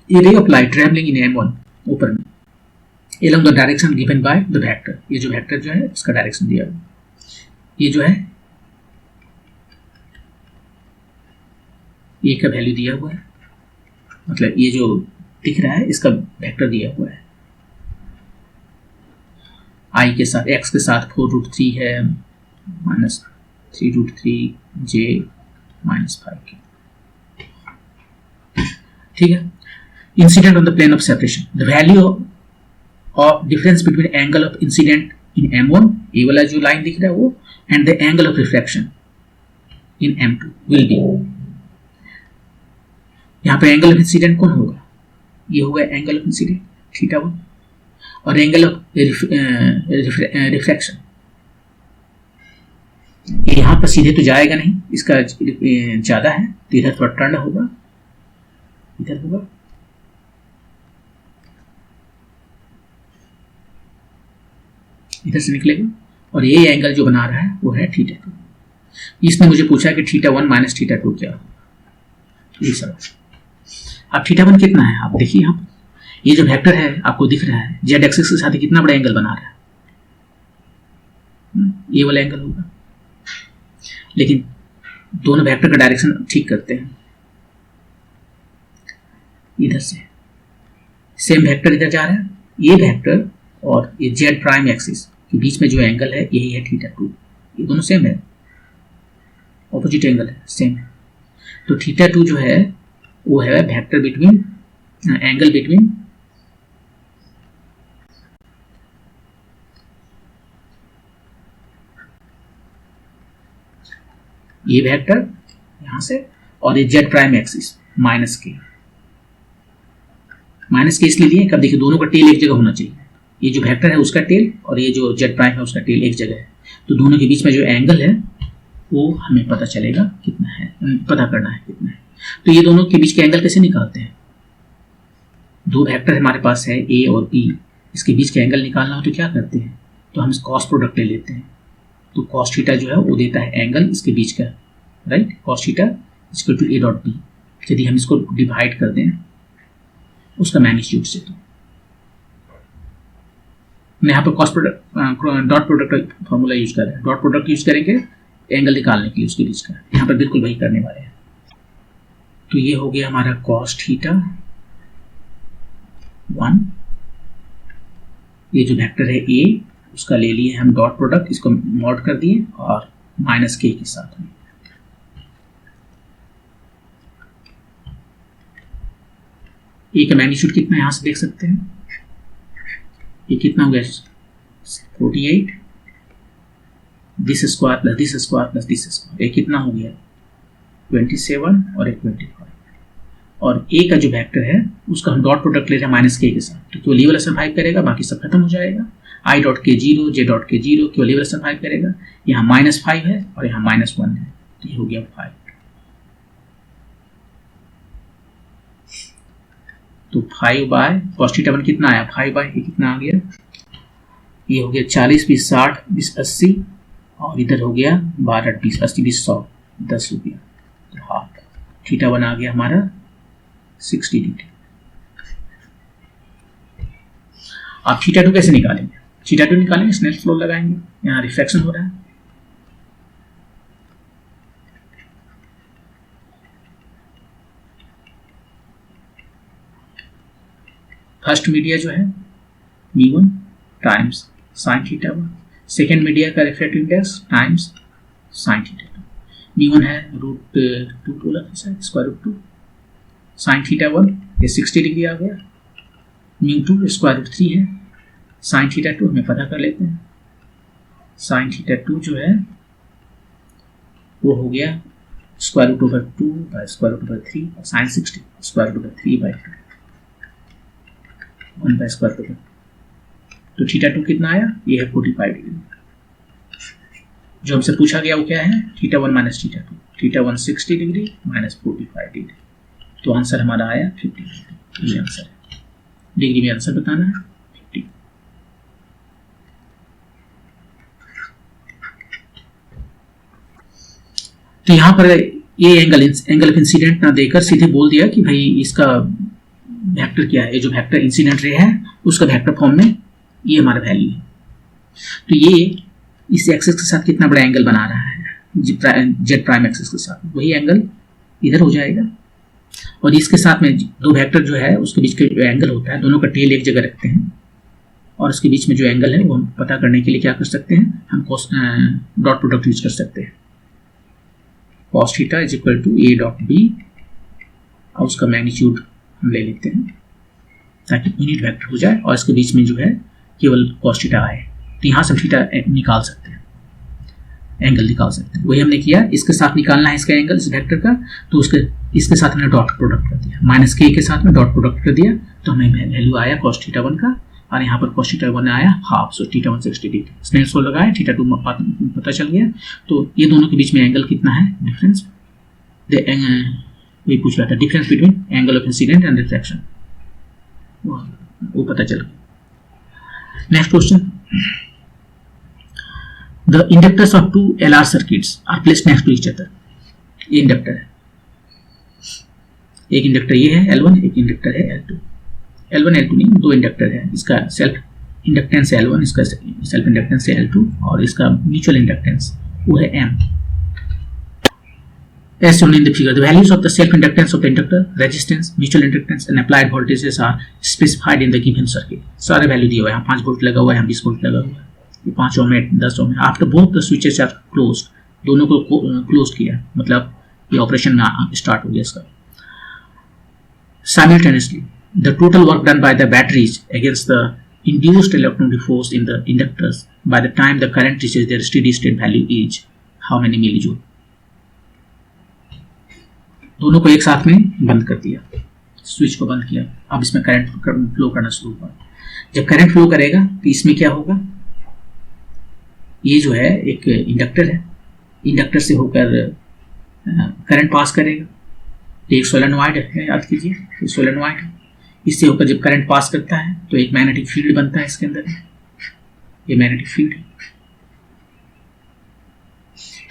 ये ray of light travelling in m1 ऊपर में along the direction given by the vector, ये जो वेक्टर जो है इसका डायरेक्शन दिया हुआ, ये जो है ये का वैल्यू दिया हुआ है मतलब ये जो दिख रहा है इसका वेक्टर दिया हुआ है, आई के साथ, एक्स के साथ 4√3 है, -3√3 जे -5 के। ठीक है। Incident on the plane of separation, the value of difference between angle of incident in M1, ये वाला जो लाइन दिख रहा है वो, and the angle of reflection in M2 will be, यहाँ पे एंगल ऑफ इंसिडेंट कौन होगा, ये होगा एंगल ऑफ इंसिडेंट θ1, और एंगल ऑफ रिफ्लेक्शन यहाँ पर सीधे तो जाएगा नहीं, इसका ज्यादा है तो इधर थोड़ा टर्न होगा, इधर होगा, इधर से निकलेगा, और ये एंगल जो बना रहा है वो है θ2। इसने मुझे पूछा कि θ1 माइनस θ2 क्या होगा, ये सब। अब θ1 कितना है आप देखिए, यहाँ पर ये जो वेक्टर है आपको दिख रहा है जेड एक्सिस के साथ कितना बड़ा एंगल बना रहा है, ये वाला एंगल होगा, लेकिन दोनों वेक्टर का डायरेक्शन ठीक करते हैं, इधर से सेम वेक्टर इधर जा रहा है, ये वेक्टर और ये जेड प्राइम एक्सिस के बीच में जो एंगल है यही है θ2, ये दोनों सेम है, ऑपोजिट एंगल है, सेम है। तो θ2 जो है वो है वेक्टर बिटवीन, एंगल बिटवीन ये वेक्टर यहां से और ये जेड प्राइम एक्सिस माइनस के इसलिए लिए, कब देखिए दोनों का टेल एक जगह होना चाहिए, ये जो वेक्टर है उसका टेल और ये जो जेड प्राइम है उसका टेल एक जगह है, तो दोनों के बीच में जो एंगल है वो हमें पता चलेगा कितना है, पता करना है कितना है। तो ये दोनों के बीच के एंगल कैसे निकालते हैं, दो वेक्टर हमारे पास है ए और बी, इसके बीच का एंगल निकालना हो तो क्या करते हैं, तो हम क्रॉस प्रोडक्ट ले लेते हैं, तो cos थीटा जो है वो देता है एंगल इसके बीच का, right, cos theta equal to a dot B. यदि हम इसको डिवाइड कर दें उसका मैग्नीट्यूड से, तो मैं यहाँ पर कॉस्ट प्रोडक्ट डॉट प्रोडक्ट का फॉर्मूला यूज कर रहे हैं, डॉट प्रोडक्ट यूज करेंगे एंगल निकालने के लिए उसके बीच का, यहाँ पर बिल्कुल वही करने वाले हैं। तो ये हो गया हमारा cos थीटा 1, ये जो वेक्टर है a उसका ले लिए हम डॉट प्रोडक्ट, इसको मॉड कर दिए और माइनस के साथ में, ए का मैग्नीट्यूड कितना है यहाँ से देख सकते हैं, ये कितना हो गया 48, this square plus this square plus this square, ये कितना हो गया 27 और एक 25, और ए का जो वेक्टर है उसका हम डॉट प्रोडक्ट ले रहे हैं माइनस के साथ, तो केवल ये वाला सरवाइव करेगा, बाकी सब खत्म हो जाएगा, आई डॉट के 0 जे डॉट के 0 केवल ये वाला सरवाइव करेगा, यहाँ -5 है और यहाँ -1 है, तो ये हो गया 5। तो 5 बाय cos थीटा 1 कितना आया, 5 बाय कितना आ गया, ये हो गया 40 20 60 20 80, और इधर हो गया 12 20 80 20 100 10 रुपया, तो हाफ थीटा 1 आ गया हमारा 60 डिग्री। आप थीटा 2 कैसे निकालेंगे, थीटा 2 निकालेंगे स्नेल फ्लो लगाएंगे, यहाँ रिफ्लेक्शन हो रहा है, फर्स्ट मीडिया जो है μ1 times sine theta 1, second media का refractive index times sine theta 2, μ1 है √2 स्क्वायर रूट 2, साइन थीटा 1 ये 60 डिग्री आ गया, μ2 स्क्वायर रूट 3 है, साइन थीटा 2 हमें पता कर लेते हैं, साइन थीटा 2 जो है वो हो गया square root over 2 by square root over 3, और sine 60 square root over 3 by 2 1 by square root, तो थीटा 2 कितना आया, ये है 45 डिग्री। जो हमसे पूछा गया वो क्या है, theta 1 minus theta 2, theta 1 60 degree minus 45 degree, तो आंसर हमारा आया 50 डिग्री, ये आंसर है, डिग्री में आंसर बताना है 50। तो यहाँ पर ये एंगल ऑफ इंसिडेंट ना देकर सीधे बोल दिया कि भाई इसका वेक्टर क्या है, ये जो वेक्टर इंसिडेंट रे है उसका वेक्टर फॉर्म में ये हमारा वैल्यू है। तो ये इस एक्सिस के साथ कितना बड़ा एंगल बना रहा है जेड प्राइम एक्सिस के साथ, वही एंगल इधर हो जाएगा, और इसके साथ में दो वेक्टर जो है उसके बीच के जो एंगल होता है, दोनों का टेल एक जगह रखते हैं और उसके बीच में जो एंगल है वो हम पता करने के लिए क्या कर सकते हैं, हम डॉट प्रोडक्ट यूज कर सकते हैं। cos theta is equal to a dot b और उसका मैग्नीट्यूड हम ले लेते हैं ताकि यूनिट वेक्टर हो जाए और इसके बीच में जो है केवल cos थीटा आए। तो यहाँ से थीटा निकाल सकते हैं, एंगल निकाल सकते हैं। वही हमने किया, इसके साथ निकालना है इसका एंगल इस वेक्टर का, तो इसके साथ हमने डॉट प्रोडक्ट कर दिया, माइनस के साथ में डॉट प्रोडक्ट कर दिया तो हमें वैल्यू आया cos थीटा 1 का और यहाँ पर cos थीटा 1 आया half, so theta 1 60 degree. Snell so लगाया, थीटा 2 पता चल गया। तो ये दोनों के बीच में एंगल कितना है, डिफरेंस वही पूछ रहा था, difference between angle of incident and reflection, वो पता चल गया। Next question, the inductors of 2 LR circuits are placed next to each other. ये इंडक्टर है, एक इंडक्टर ये है L1, एक इंडक्टर है L2। L1 L2 नहीं, दो इंडक्टर है, इसका सेल्फ इंडक्टेंस है L1, इसका सेल्फ इंडक्टेंस है L2 और इसका म्यूचुअल इंडक्टेंस वो है M। As shown in the figure, the values of the self-inductance of the inductor, resistance, mutual inductance and applied voltages are specified in the given circuit. सारे value दिए हुए हैं, 5 volt लगा हुआ है, 20 वोल्ट लगा हुआ है, ये 5 ओम है, 10 ओम है। After both the switches are closed, दोनों को क्लोज किया, मतलब ये ऑपरेशन स्टार्ट हो गया इसका। Simultaneously, the total work done by the batteries against the induced electromotive force in the inductors by the time the current reaches their steady state value is how many millijoule? दोनों को एक साथ में बंद कर दिया, स्विच को बंद किया, अब इसमें करंट फ्लो करना शुरू हुआ। जब करंट फ्लो करेगा तो इसमें क्या होगा, ये जो है एक इंडक्टर है, इंडक्टर से होकर करंट पास करेगा, एक सोलेनॉइड है, याद कीजिए सोलेनॉइड, इससे होकर जब करंट पास करता है तो एक मैग्नेटिक फील्ड बनता है इसके अंदर, ये मैग्नेटिक फील्ड है,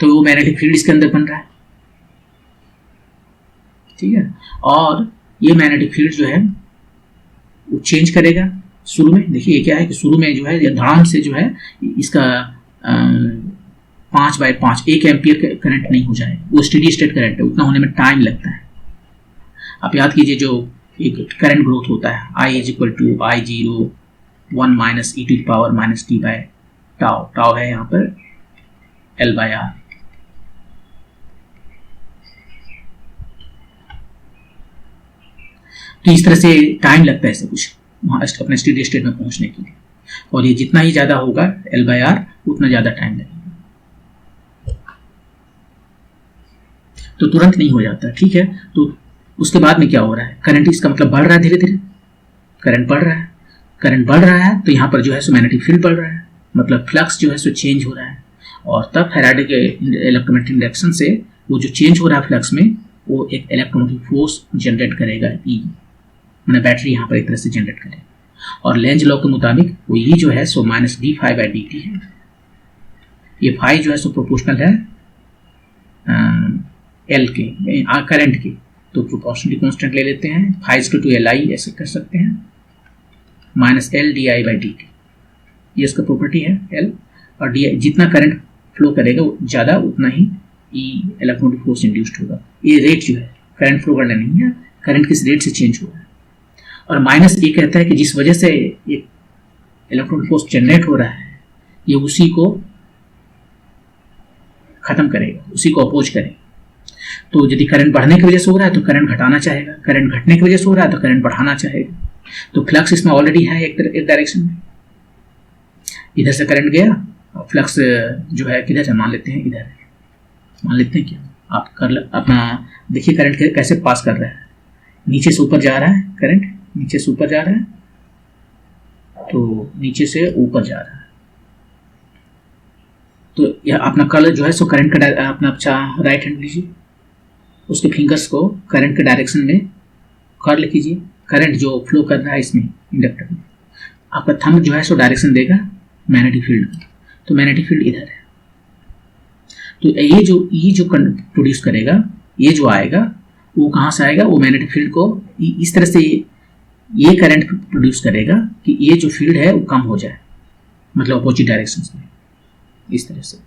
तो वो मैग्नेटिक फील्ड इसके अंदर बन रहा है, ठीक है। और ये मैग्नेटिक फील्ड जो है वो चेंज करेगा। शुरू में देखिए क्या है कि शुरू में जो है धड़ाम से जो है इसका 5/5 1 एम्पियर करंट नहीं हो जाएगा, वो स्टेडी स्टेट करंट है, उतना होने में टाइम लगता है। आप याद कीजिए जो एक करंट ग्रोथ होता है I is equal to I0 1 minus e to the power minus t by tau, tau है यहाँ पर L/R। तो इस तरह से टाइम लगता है ऐसे कुछ वहाँ अपने स्टेडी स्टेट में पहुंचने के लिए, और ये जितना ही ज़्यादा होगा L/R उतना ज़्यादा टाइम लगेगा, तो तुरंत नहीं हो जाता, ठीक है। तो उसके बाद में क्या हो रहा है, करंट इसका मतलब बढ़ रहा है, धीरे धीरे करंट बढ़ रहा है, करंट बढ़ रहा है तो यहाँ पर जो है सो मैग्नेटिक फील्ड बढ़ रहा है, मतलब फ्लक्स जो है सो चेंज हो रहा है, और तब फैराडे के इलेक्ट्रोमैग्नेटिक इंडक्शन से वो जो चेंज हो रहा है फ्लक्स में वो एक इलेक्ट्रोमोटिव फोर्स जनरेट करेगा, ई मैंने बैटरी यहाँ पर एक तरह से जनरेट करेगा, और लेंज लॉ के मुताबिक वो ई जो है सो माइनस d∅/dt है, ये फाई जो है सो प्रोपोर्शनल है एल के करंट के, तो प्रोपोर्शनली कांस्टेंट ले लेते हैं, फाई इज टू Li ऐसे कर सकते हैं, माइनस L/di/dt, ये इसका प्रॉपर्टी है L, और di जितना करंट फ्लो करेगा ज़्यादा उतना ही ई इलेक्ट्रोमोटिव फोर्स इंड्यूस्ड होगा। ये रेट जो है करंट फ्लो करना नहीं है, करंट किस रेट से चेंज हो रहा है, और माइनस ये कहता है कि जिस वजह से ये इलेक्ट्रोमोटिव फोर्स जनरेट हो रहा है ये उसी को खत्म करेगा, उसी को अपोज करेगा। तो यदि करंट बढ़ने की वजह से हो रहा है तो करंट घटाना चाहेगा, करंट घटने की वजह से हो रहा है तो करंट बढ़ाना चाहेगा। तो फ्लक्स इसमें ऑलरेडी है एक डायरेक्शन में, इधर से करंट गया और फ्लक्स जो है किधर से मान लेते हैं, इधर मान लेते हैं, क्या आप कर अपना देखिए करंट कैसे पास कर रहा है, नीचे से ऊपर जा रहा है करंट, नीचे से ऊपर जा रहा है, तो नीचे से ऊपर जा रहा है, तो यह अपना कलर जो है सो करंट का अपना अच्छा राइट हैंड लीजिए, उसके फिंगर्स को करंट के डायरेक्शन में कर्ल कीजिए, करंट जो फ्लो कर रहा है इसमें इंडक्टर में, आपका थंब जो है सो डायरेक्शन देगा मैग्नेटिक फील्ड का, तो मैग्नेटिक फील्ड इधर है, तो ये जो प्रोड्यूस करेगा, ये जो आएगा वो कहाँ से आएगा, वो मैग्नेटिक फील्ड को इस तरह से ये करंट प्रोड्यूस करेगा कि ये जो फील्ड है वो कम हो जाए, मतलब अपोजिट डायरेक्शन में, इस तरह से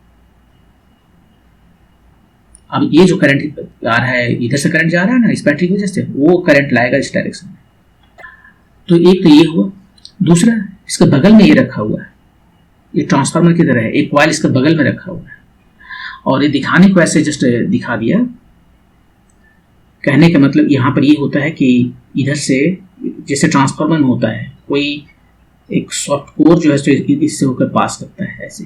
अब ये जो करंट आ रहा है, इधर से करंट जा रहा है ना इस बैटरी की वजह से, वो करंट लाएगा इस डायरेक्शन में। तो एक तो ये हुआ। दूसरा, इसके बगल में ये रखा हुआ है, ये ट्रांसफार्मर की तरह है, एक कॉइल इसके बगल में रखा हुआ है, और ये दिखाने को ऐसे जस्ट दिखा दिया। कहने का मतलब यहाँ पर ये होता है कि इधर से जैसे ट्रांसफार्मर में होता है, कोई एक सॉफ्ट कोर जो है इससे होकर पास करता है ऐसे,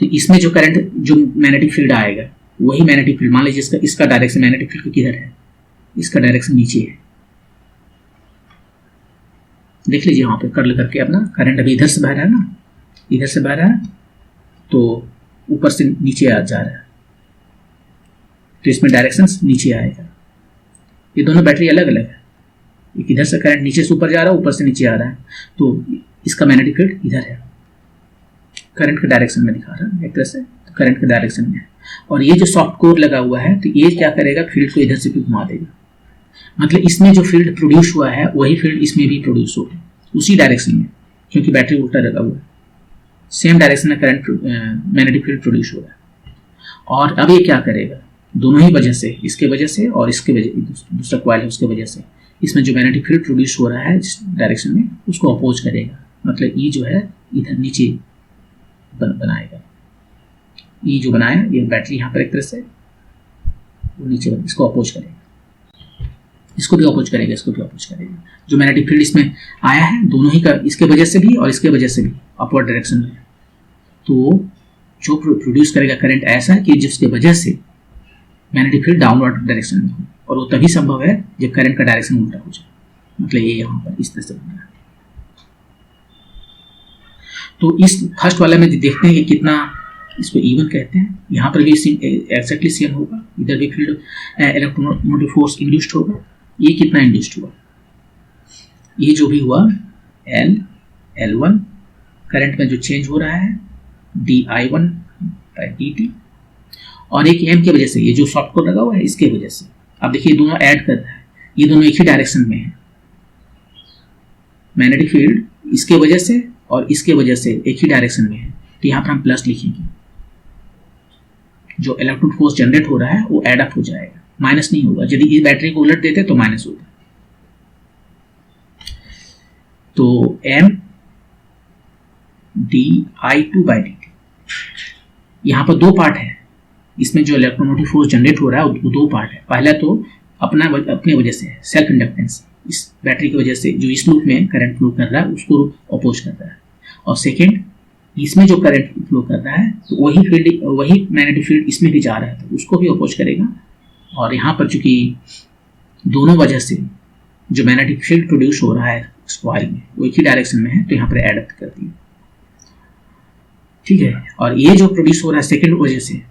तो इसमें जो करंट, जो मैग्नेटिक फील्ड आएगा वही मैग्नेटिक फील्ड, मान लीजिए इसका डायरेक्शन मैग्नेटिक फील्ड किधर है, इसका डायरेक्शन नीचे है। देख लीजिए वहां पे कर्ल करके अपना करंट अभी इधर से बह रहा है ना, इधर से बह रहा है तो ऊपर से नीचे आ जा रहा है, तो इसमें डायरेक्शन नीचे आएगा। ये दोनों बैटरी अलग अलग है, एक इधर से करंट नीचे से ऊपर जा रहा है, ऊपर से नीचे आ रहा है, तो इसका मैग्नेटिक फील्ड इधर है, करंट के डायरेक्शन में दिखा रहा है एक तरह से, तो करंट के डायरेक्शन में है। और ये जो सॉफ्ट कोर लगा हुआ है, तो ये क्या करेगा, फील्ड को इधर से भी घुमा देगा। मतलब इसमें जो फील्ड प्रोड्यूस हुआ है वही फील्ड इसमें भी प्रोड्यूस होगा, उसी डायरेक्शन में, क्योंकि बैटरी उल्टा लगा हुआ है, सेम डायरेक्शन में करंट मैग्नेटिक फील्ड प्रोड्यूस हो रहा है। और अब ये क्या करेगा, दोनों ही वजह से, इसके वजह से और इसके वजह, दूसरा कॉइल है उसके वजह से, इसमें जो मैग्नेटिक फील्ड प्रोड्यूस हो रहा है इस डायरेक्शन में, उसको अपोज करेगा। मतलब ये जो है इधर नीचे बनाएगा, ये जो बनाया ये बैटरी यहाँ पर एक तरह से वो नीचे इसको अपोज करेगा, इसको भी अपोज करेगा, इसको भी अपोज करेगा। जो मैग्नेटिक फील्ड इसमें आया है दोनों ही का, इसके वजह से भी और इसके वजह से भी अपवर्ड डायरेक्शन में, तो जो प्रोड्यूस करेगा करंट ऐसा कि जिसके वजह से मैग्नेटिक फील्ड डाउनवर्ड डायरेक्शन में हो, और वो तभी संभव है जब करंट का डायरेक्शन उल्टा हो जाए। मतलब ये यहाँ पर इस तरह से बन रहा है। तो इस फर्स्ट वाले में देखते हैं कि कितना, इसको E1 कहते हैं, यहाँ पर भी एक्जैक्टली सेम होगा, इधर भी फील्ड इलेक्ट्रोमोटिव फोर्स इंड्यूस्ड होगा। ये कितना इंड्यूस्ड हुआ, ये जो भी हुआ L1 करंट में जो चेंज हो रहा है di1/dt, और एक M की वजह से, ये जो सॉफ्ट कोर लगा हुआ है इसके वजह से। अब देखिए दोनों ऐड कर रहा है, ये दोनों एक ही डायरेक्शन में है, मैग्नेटिक फील्ड इसके वजह से और इसके वजह से एक ही डायरेक्शन में है, तो यहाँ पर हम प्लस लिखेंगे। जो इलेक्ट्रिक फोर्स जनरेट हो रहा है वो एड अप हो जाएगा, माइनस नहीं होगा। यदि इस बैटरी को उलट देते तो माइनस होगा। तो M di2/dt, यहाँ पर दो पार्ट है, इसमें जो इलेक्ट्रोमोटिव फोर्स जनरेट हो रहा है वो दो पार्ट है। पहला तो अपने वजह से है, सेल्फ इंडक्टेंस, इस बैटरी की वजह से जो इस लूप में करंट फ्लो कर रहा है उसको अपोज कर रहा है, और सेकेंड इसमें जो करंट फ्लो कर रहा है तो वही मैग्नेटिक फील्ड इसमें भी जा रहा है तो उसको भी अपोज करेगा। और यहाँ पर चूंकि दोनों वजह से जो मैग्नेटिक फील्ड प्रोड्यूस हो रहा है इस कॉइल में वो एक ही डायरेक्शन में है, तो यहाँ पर एड कर दिया, ठीक है। और ये जो प्रोड्यूस हो रहा है सेकेंड वजह से,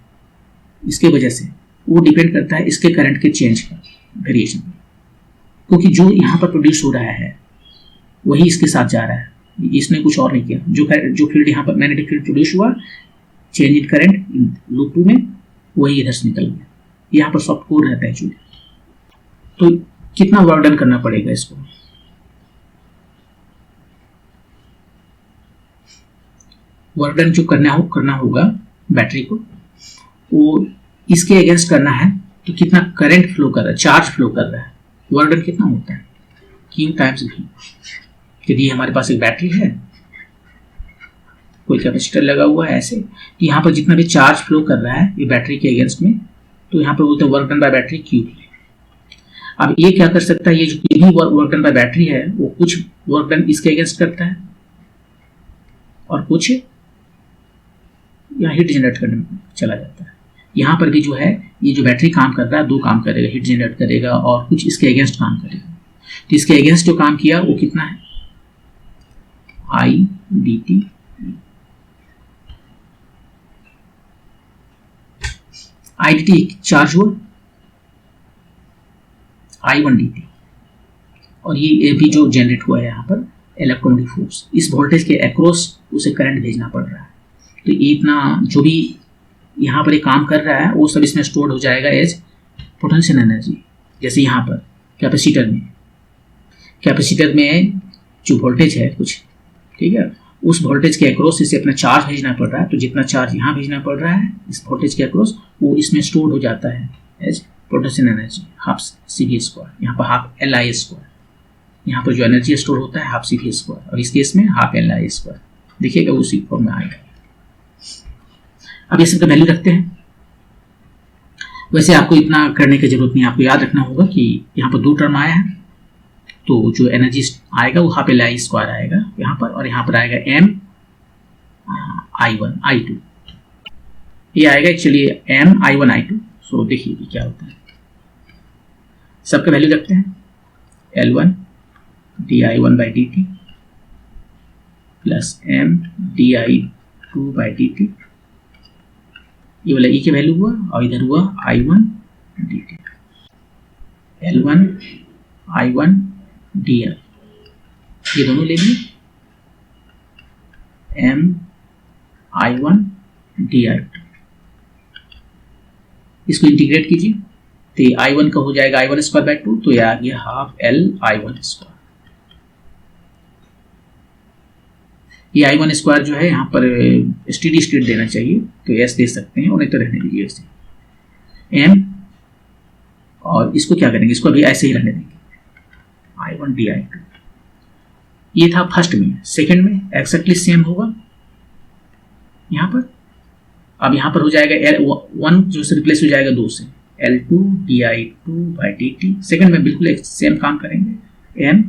इसके वजह से, वो डिपेंड करता है इसके करंट के चेंज का, वेरिएशन, क्योंकि जो यहाँ पर प्रोड्यूस हो रहा है वही इसके साथ जा रहा है, इसने कुछ और नहीं किया। जो फील्ड यहाँ पर मैग्नेटिक फील्ड प्रोड्यूस हुआ, चेंज इन करंट लूप 2 में, वही इधर से निकल गया। यहाँ पर सॉफ्ट कोर रहता है एक्चुअली। तो कितना वर्क डन करना पड़ेगा इसको, वर्क डन जो करना होगा बैटरी को, वो इसके अगेंस्ट करना है। तो कितना करंट फ्लो कर रहा है, चार्ज फ्लो कर रहा है, वर्क डन कितना होता है, Q टाइम्स V। यदि हमारे पास एक बैटरी है, कोई कैपेसिटर लगा हुआ है ऐसे, तो यहाँ पर जितना भी चार्ज फ्लो कर रहा है ये बैटरी के अगेंस्ट में, तो यहाँ पर बोलते हैं work done by battery Q। अब ये क्या कर सकता है, ये जो भी वर्क डन बाय बैटरी है वो कुछ वर्क डन इसके अगेंस्ट करता है और कुछ यहाँ हीट जनरेट करने में चला जाता है। यहाँ पर भी जो है ये जो बैटरी काम कर रहा है दो काम करेगा, हीट जनरेट करेगा और कुछ इसके अगेंस्ट काम करेगा। तो इसके अगेंस्ट जो काम किया वो कितना है, I/dt। I/dt चार्ज हुआ, I1/dt, और ये भी जो जनरेट हुआ है यहाँ पर इलेक्ट्रोमोटिव फोर्स, इस वोल्टेज के अक्रॉस उसे करंट भेजना पड़ रहा है। तो इतना जो भी यहाँ पर ये काम कर रहा है वो सब इसमें स्टोर हो जाएगा एज पोटेंशियल एनर्जी। जैसे यहाँ पर कैपेसिटर में जो वोल्टेज है कुछ, ठीक है, उस वोल्टेज के अक्रॉस इसे अपना चार्ज भेजना पड़ रहा है, तो जितना चार्ज यहाँ भेजना पड़ रहा है इस वोल्टेज के अक्रॉस वो इसमें स्टोर हो जाता है as potential energy half CV square, यहाँ पर हाफ LI स्क्वायर, यहाँ पर जो एनर्जी स्टोर होता है हाफ CV स्क्वायर, और इस केस में हाफ LI स्क्वायर, देखिएगा उसी फॉर्म में आएगा। अब ये सबका वैल्यू रखते हैं। वैसे आपको इतना करने की जरूरत नहीं, आपको याद रखना होगा कि यहाँ पर 2 टर्म आया है, तो जो एनर्जी आएगा वो हाफ LI स्क्वायर आएगा यहाँ पर, और यहाँ पर आएगा M I1 I2, ये आएगा एक्चुअली M I1 I2। सो देखिए कि क्या होता है, सबका वैल्यू रखते हैं। L1 di1/dt plus M di2/dt, ये वाला E की वैल्यू हुआ, और इधर हुआ I1 dt, L1 I1 di, ये दोनों ले लिए, M I1 di2, इसको इंटीग्रेट कीजिए तो ये I1 का हो जाएगा I1 स्क्वायर बाय 2, तो ये आ गया हाफ L I1 स्क्वायर। ये I1 स्क्वायर जो है यहाँ पर स्टेडी स्टेट देना चाहिए, तो S दे सकते हैं, और नहीं तो रहने दीजिए ऐसे M, और इसको क्या करेंगे, इसको अभी ऐसे ही रहने देंगे I1 di2। ये था फर्स्ट में। सेकंड में एक्जैक्टली सेम होगा यहाँ पर। अब यहाँ पर हो जाएगा L1 जो से रिप्लेस हो जाएगा 2 से, L2 di2/dt। सेकंड में बिल्कुल एक सेम काम करेंगे M,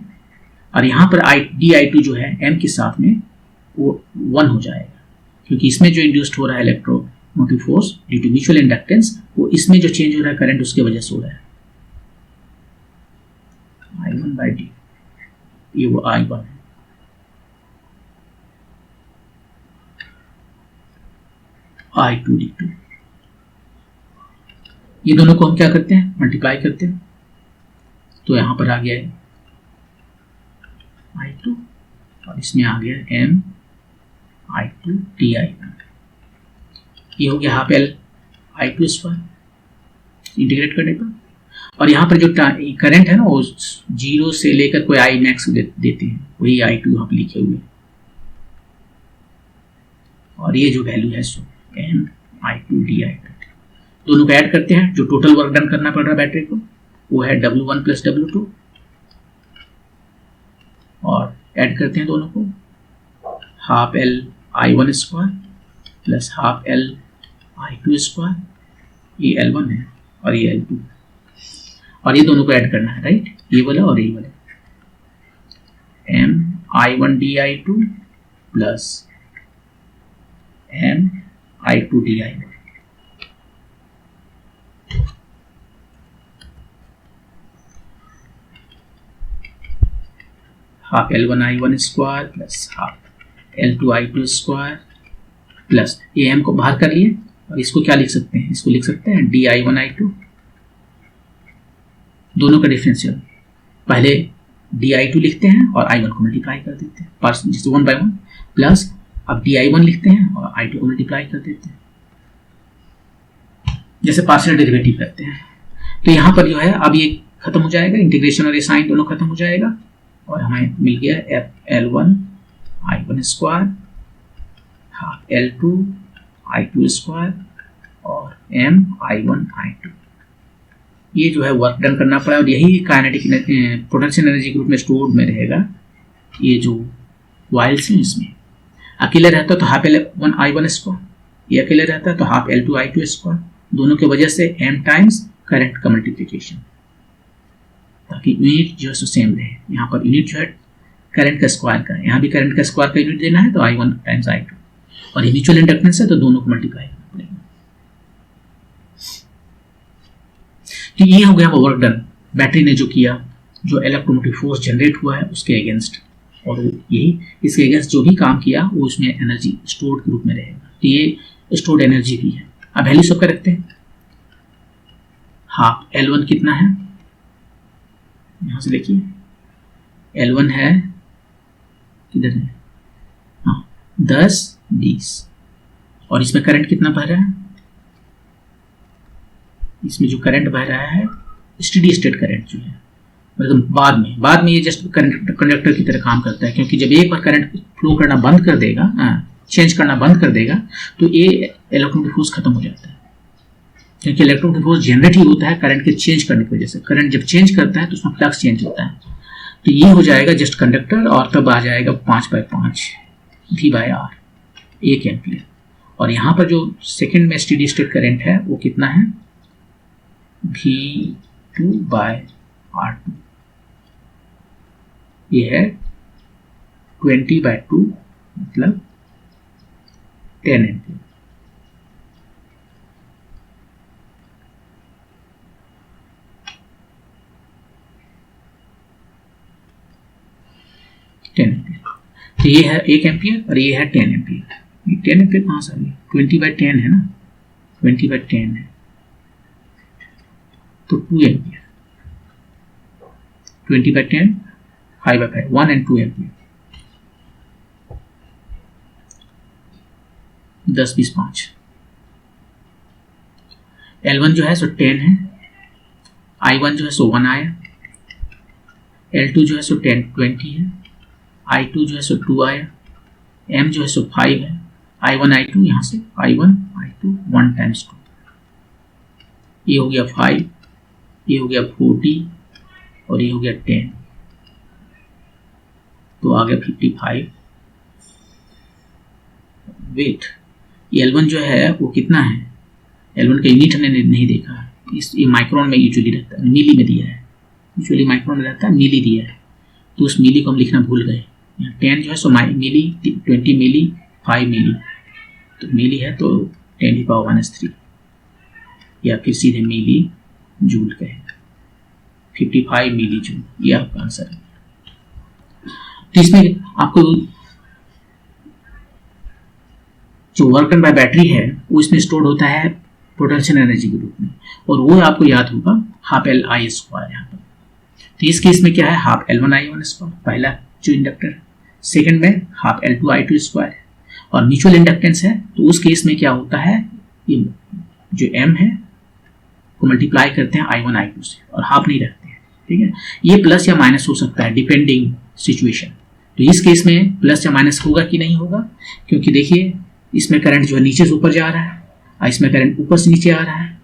और यहाँ पर di2 जो है M के साथ में वो 1 हो जाएगा, क्योंकि इसमें जो इंड्यूस्ड हो रहा है electromotive force due to mutual inductance, वो इसमें जो चेंज हो रहा है करंट उसके वजह से हो रहा है। I1/d, ये वो I1 है। I2d2, ये दोनों को हम क्या करते हैं, मल्टीप्लाई करते हैं, तो यहां पर आ गया है I2, और इसमें आ गया M I2 di1, ये हो गया half L I2 square integrate करने पर। और यहाँ पर जो करंट है ना वो 0 से लेकर कोई I मैक्स देते हैं, वही I2 यहाँ पर लिखे हुए, और ये जो वैल्यू है सो M I2 di2, दोनों को ऐड करते हैं, जो टोटल वर्क डन करना पड़ रहा है बैटरी को वो है W1 प्लस W2, और ऐड करते हैं दोनों को, half L I1 square plus half L I2 square, ये L1 है और ये L2, और ये दोनों को ऐड करना है, राइट, ये वाला और ये वाला, M I1 di2 plus M I2 di1, half L1 I1 square plus half L2 I2 square plus ये M को बाहर कर लिए, और इसको क्या लिख सकते हैं, इसको लिख सकते हैं di1 I2, दोनों का डिफरेंशियल, पहले di2 लिखते हैं और I1 को मल्टीप्लाई कर देते हैं जिससे 1 by 1, प्लस अब di1 लिखते हैं और I2 को मल्टीप्लाई कर देते हैं, जैसे पार्शियल डेरिवेटिव करते हैं। तो यहाँ पर जो है अब ये खत्म हो जाएगा, इंटीग्रेशन और ये साइन दोनों खत्म हो जाएगा, और हमें मिल गया L1 I1 square half L2 I2 square और M I1 I2। ये जो है वर्क डन करना पड़ा, और यही काइनेटिक पोटेंशियल एनर्जी के रूप में स्टोर्ड में रहेगा। ये जो वाइल्स हैं इसमें अकेले रहता है तो हाफ L1 I1 स्क्वायर, ये अकेले रहता है तो हाफ L2 I2 स्क्वायर, दोनों की वजह से M टाइम्स करंट का मल्टीप्लिकेशन, ताकि यूनिट जो है सेम रहे। यहाँ पर यूनिट जो है करंट का स्क्वायर का, यहाँ भी करंट का स्क्वायर का यूनिट देना है तो I1 टाइम्स I2, और ये म्यूचुअल इंडक्टेंस है तो दोनों को मल्टीप्लाई करना पड़ेगा। तो ये हो गया वो वर्क डन बैटरी ने जो किया, जो इलेक्ट्रोमोटिव फोर्स जनरेट हुआ है उसके अगेंस्ट, और यही इसके अगेंस्ट जो भी काम किया वो उसमें एनर्जी स्टोर्ड के रूप में रहेगा। तो ये स्टोर्ड एनर्जी भी है। अब वैल्यू सबका रखते हैं। हाफ L1 कितना है, यहां से देखिए L1 है किधर है, हाँ 10 20, और इसमें करंट कितना बह रहा है, इसमें जो करंट बह रहा है स्टेडी स्टेट करंट जो है मतलब बाद में ये जस्ट कंडक्टर की तरह काम करता है, क्योंकि जब एक बार करंट फ्लो करना बंद कर देगा, चेंज करना बंद कर देगा, तो ये इलेक्ट्रोडिफ्यूज खत्म हो जाता है, क्योंकि इलेक्ट्रोडिफ्यूज जनरेट ही होता है करंट के चेंज करने की वजह से। करंट जब चेंज करता है तो उसमें फ्लक्स चेंज होता है, तो ये हो जाएगा जस्ट कंडक्टर, और तब आ जाएगा 5/5 V/R 1 एम्पियर। और यहाँ पर जो सेकेंड में स्टेडी स्टेट करंट है वो कितना है, V2/R2, ये है 20/2 मतलब 10 एम्पियर। तो ये है 1 एम्पियर और ये है 10 एम्पियर। 10 एम्पियर कहाँ से आ गया, 20/10 है ना, 20/10 है तो 2 एम्पियर, 20/10 5/5 1 and 2 एम्पियर, 10 20 5। L1 जो है सो 10 है, I1 जो है सो 1 आया, L2 जो है सो 20 है, I2 जो है सो 2 आया, M जो है सो 5 है, I1 I2 यहाँ से I1 I2 1 times 2, ये हो गया 5, ये हो गया 40 और ये हो गया 10, तो आ गया 55। वेट, L1 जो है वो कितना है, L1 का यूनिट हमने नहीं देखा, ये माइक्रोन में यूजुअली रहता है, मिली में दिया है, यूजुअली माइक्रोन में रहता है, मिली दिया है, तो उस मिली को हम लिखना भूल गए। 10 जो है सो मिली, 20 मिली, 5 मिली, तो मिली है तो 10⁻⁻³ या फिर सीधे मिली जूल कहें, 55 मिली जूल, ये आपका आंसर है। तो इसमें आपको जो वर्क डन बाय बैटरी है वो इसमें स्टोर होता है पोटेंशियल एनर्जी के रूप में, और वो आपको याद होगा ½LI²। यहाँ पर तो इस केस में क्या है, ½L1I1², पहला जो इंडक्टर, सेकंड में ½L2I2², और म्यूचुअल इंडक्टेंस है तो उस केस में क्या होता है, ये जो M है को मल्टीप्लाई करते हैं I1 I2 से और हाफ नहीं रखते हैं, ठीक है। ये प्लस या माइनस हो सकता है डिपेंडिंग सिचुएशन, तो इस केस में प्लस या माइनस होगा कि नहीं होगा, क्योंकि देखिए इसमें करंट जो है नीचे से ऊपर जा रहा है और इसमें करंट ऊपर से नीचे आ रहा है,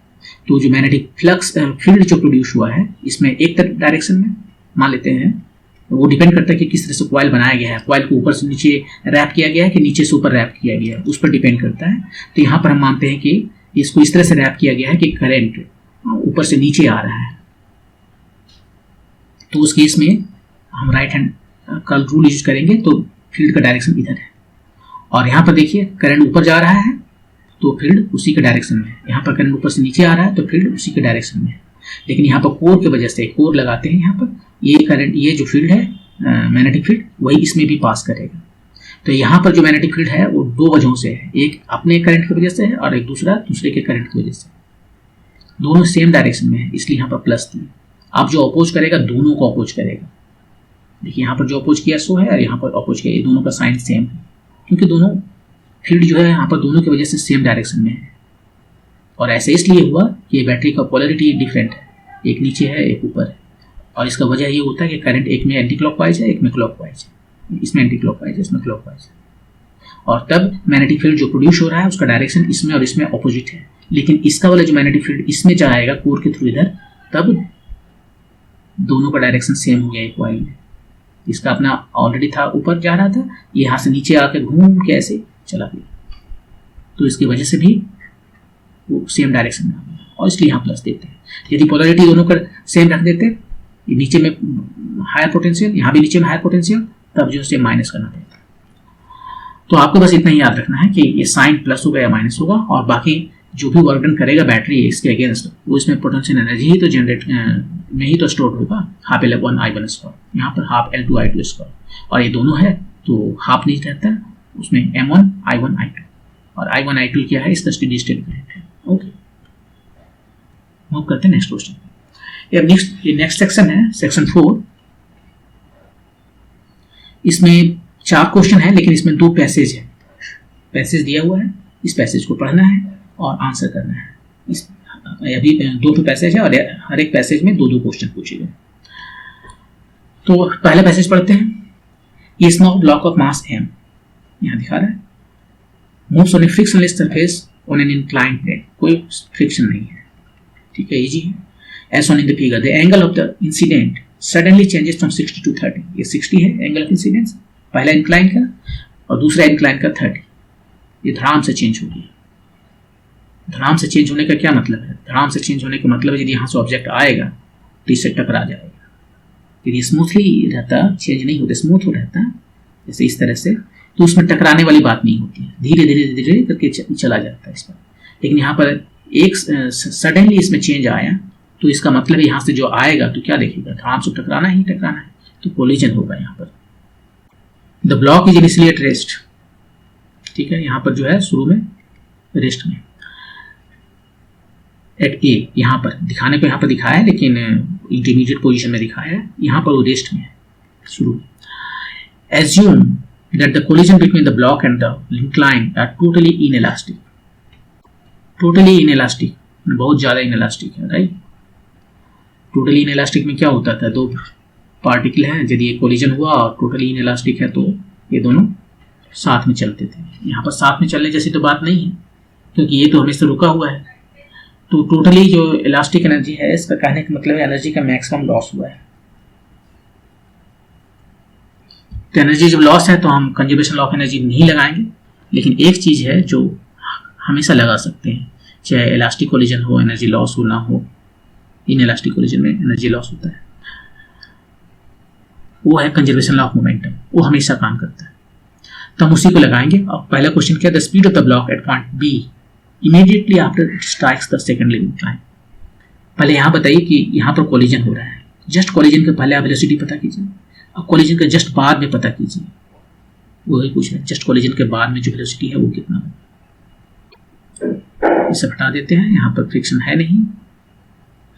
तो जो मैग्नेटिक फ्लक्स फील्ड जो प्रोड्यूस हुआ है इसमें एक तरफ डायरेक्शन में मान लेते हैं, वो डिपेंड करता है कि किस तरह से कॉइल बनाया गया है, कॉइल को ऊपर से नीचे रैप किया गया है कि नीचे से ऊपर रैप किया गया है, उस पर डिपेंड करता है। तो यहाँ पर हम मानते हैं कि इसको इस तरह से रैप किया गया है कि करंट ऊपर से नीचे आ रहा है, तो उस केस में हम राइट हैंड का रूल यूज करेंगे, तो फील्ड का डायरेक्शन इधर है। और यहाँ पर देखिए करंट ऊपर जा रहा है तो फील्ड उसी के डायरेक्शन में है, यहाँ पर करंट ऊपर से नीचे आ रहा है तो फील्ड उसी के डायरेक्शन में है, लेकिन यहाँ पर कोर की वजह से कोर लगाते हैं यहाँ पर, ये करंट, ये जो फील्ड है मैग्नेटिक फील्ड वही इसमें भी पास करेगा। तो यहाँ पर जो मैग्नेटिक फील्ड है वो दो वजहों से है, एक अपने करंट की वजह से है और एक दूसरे के करंट की वजह से, दोनों सेम डायरेक्शन में है, इसलिए यहाँ पर प्लस थी। आप जो अपोज करेगा दोनों को अपोज करेगा, देखिए यहाँ पर जो अपोज किया सो है और यहाँ पर अपोज किया, ये दोनों का साइन सेम है, क्योंकि दोनों फील्ड जो है यहाँ पर दोनों की वजह से सेम डायरेक्शन में है। और ऐसे इसलिए हुआ कि ये बैटरी का पोलरिटी डिफरेंट है, एक नीचे है एक ऊपर है, और इसका वजह ये होता है कि करंट एक में एंटी क्लॉकवाइज है एक में क्लॉकवाइज है, इसमें एंटी क्लॉकवाइज है इसमें क्लॉकवाइज है, और तब मैग्नेटिक फील्ड जो प्रोड्यूस हो रहा है उसका डायरेक्शन इसमें और इसमें अपोजिट है, लेकिन इसका वाला जो मैग्नेटिक फील्ड इसमें जाएगा कोर के थ्रू इधर, तब दोनों का डायरेक्शन सेम हो गया एक कॉइल में। इसका अपना ऑलरेडी था ऊपर जा रहा था, ये यहाँ से नीचे आकर घूम के ऐसे चला गया, तो इसकी वजह से भी वो सेम डायरेक्शन में आ गया, और इसलिए यहाँ प्लस देते हैं। यदि पोलरिटी दोनों का सेम रख देते, नीचे में हायर पोटेंशियल यहाँ भी नीचे में हायर पोटेंशियल, तब जो सेम माइनस करना पड़ता है। तो आपको बस इतना ही याद रखना है कि ये साइन प्लस होगा या माइनस होगा, और बाकी जो भी वर्क डन करेगा बैटरी इसके अगेंस्ट, वो इसमें पोटेंशियल एनर्जी ही तो जनरेट में ही तो स्टोर होगा, ½L1I1², यहाँ पर ½L2I2², और ये दोनों है तो हाफ नहीं रहता, उसमें M1 I1 I2, और I1 I2 क्या है, इसका स्टेडी स्टेट करंट है। ओके, मूव करते हैं नेक्स्ट क्वेश्चन। अब नेक्स्ट सेक्शन है सेक्शन 4। इसमें 4 क्वेश्चन है, लेकिन इसमें 2 पैसेज है, पैसेज दिया हुआ है, इस पैसेज को पढ़ना है और आंसर करना है। इस अभी 2 पैसेज है और हर एक पैसेज में 2-2 क्वेश्चन पूछे गए। तो पहले पैसेज पढ़ते हैं। ये small block of mass m यहाँ दिखा रहा है, moves on a frictionless surface on an inclined plane, कोई फ्रिक्शन नहीं है, ठीक है, इजी है। As on in the figure the angle of the incident suddenly changes from 60 to 30, ये 60 है एंगल ऑफ इंसिडेंस पहला इंक्लाइन का, और दूसरा इंक्लाइन का 30, ये धड़ाम से चेंज हो गया। धड़ाम से चेंज होने का क्या मतलब है? धड़ाम से चेंज होने का मतलब है यदि यहाँ से ऑब्जेक्ट आएगा तो इससे टकरा जाएगा। यदि स्मूथली रहता, चेंज नहीं होता, स्मूथ हो रहता जैसे इस तरह से, तो उसमें टकराने वाली बात नहीं होती है, धीरे धीरे धीरे करके चला जाता है इस पर। लेकिन यहाँ पर एक सडनली इसमें चेंज आया, तो इसका मतलब है यहाँ से जो आएगा तो क्या देखेगा, धड़ाम से टकराना ही टकराना है, तो कोलिजन होगा यहाँ पर। The block is initially at rest, ठीक है, यहाँ पर जो है शुरू में रेस्ट में, एट ए, यहाँ पर दिखाने को यहाँ पर दिखाया है, लेकिन इंटरमीडिएट पोजीशन में दिखाया है, यहाँ पर वो रेस्ट में है शुरू। Assume that the collision between the block and the incline are totally inelastic, totally inelastic, बहुत ज्यादा इनइलास्टिक है, राइट। टोटली इनइलास्टिक में क्या होता था, दो पार्टिकल हैं, यदि ये कोलिजन हुआ और टोटली इनइलास्टिक है तो ये दोनों साथ में चलते थे। यहाँ पर साथ में चलने जैसी तो बात नहीं है, क्योंकि ये तो हमेशा रुका हुआ है। तो टोटली जो इलास्टिक एनर्जी है, इसका कहने का मतलब है एनर्जी का मैक्सिमम लॉस हुआ है। तो एनर्जी जब लॉस है तो हम कंजर्वेशन लॉ ऑफ एनर्जी नहीं लगाएंगे, लेकिन एक चीज है जो हमेशा लगा सकते हैं, चाहे इलास्टिक कोलिजन हो, एनर्जी लॉस हो ना हो, इन इलास्टिक कोलिजन में एनर्जी लॉस होता है, वो है कंजर्वेशन लॉ ऑफ मोमेंटम, वो हमेशा काम करता है, तो हम उसी को लगाएंगे। और पहला क्वेश्चन क्या है, the speed of the block at point B immediately after it strikes the second incline. पहले यहाँ बताइए कि यहाँ पर कोलिजन हो रहा है, जस्ट कोलिजन के पहले आप वेलोसिटी पता कीजिए, और कोलिजन के जस्ट बाद में पता कीजिए, वही पूछ रहे हैं, जस्ट कोलिजन के बाद में जो वेलोसिटी है वो कितना है। इसे हटा देते हैं, यहाँ पर फ्रिक्शन है नहीं,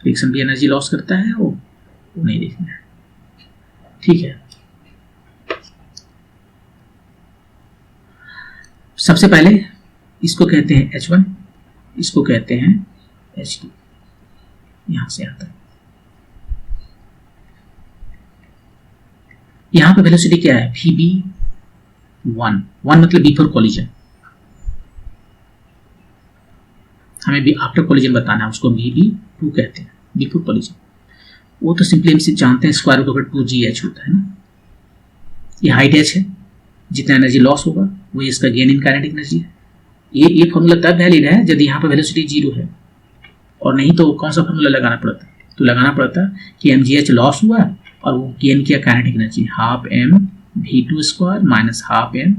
फ्रिक्शन भी एनर्जी लॉस करता है, वो नहीं देखना है, ठीक है। सबसे पहले इसको कहते हैं H1, इसको कहते हैं H2, यहां से आता है। यहां पे वेलोसिटी क्या है, VB1, मतलब बिफोर कोलिजन, हमें भी आफ्टर कोलिजन बताना है, उसको VB2 कहते हैं, बिफोर कोलिजन। वो तो सिंपली हम से जानते हैं स्क्वायर रूट ओवर 2GH होता है ना, ये हाइट h है, जितना एनर्जी लॉस होगा वही इसका गेन इन काइनेटिक एनर्जी है। ये फॉर्मूला तब वैलिड है यदि यहाँ पर वेलोसिटी 0 है, और नहीं तो कौन सा फॉर्मूला लगाना पड़ता, तो लगाना पड़ता कि mgh लॉस हुआ और वो गेन किया kinetic energy, half m v2 square minus half m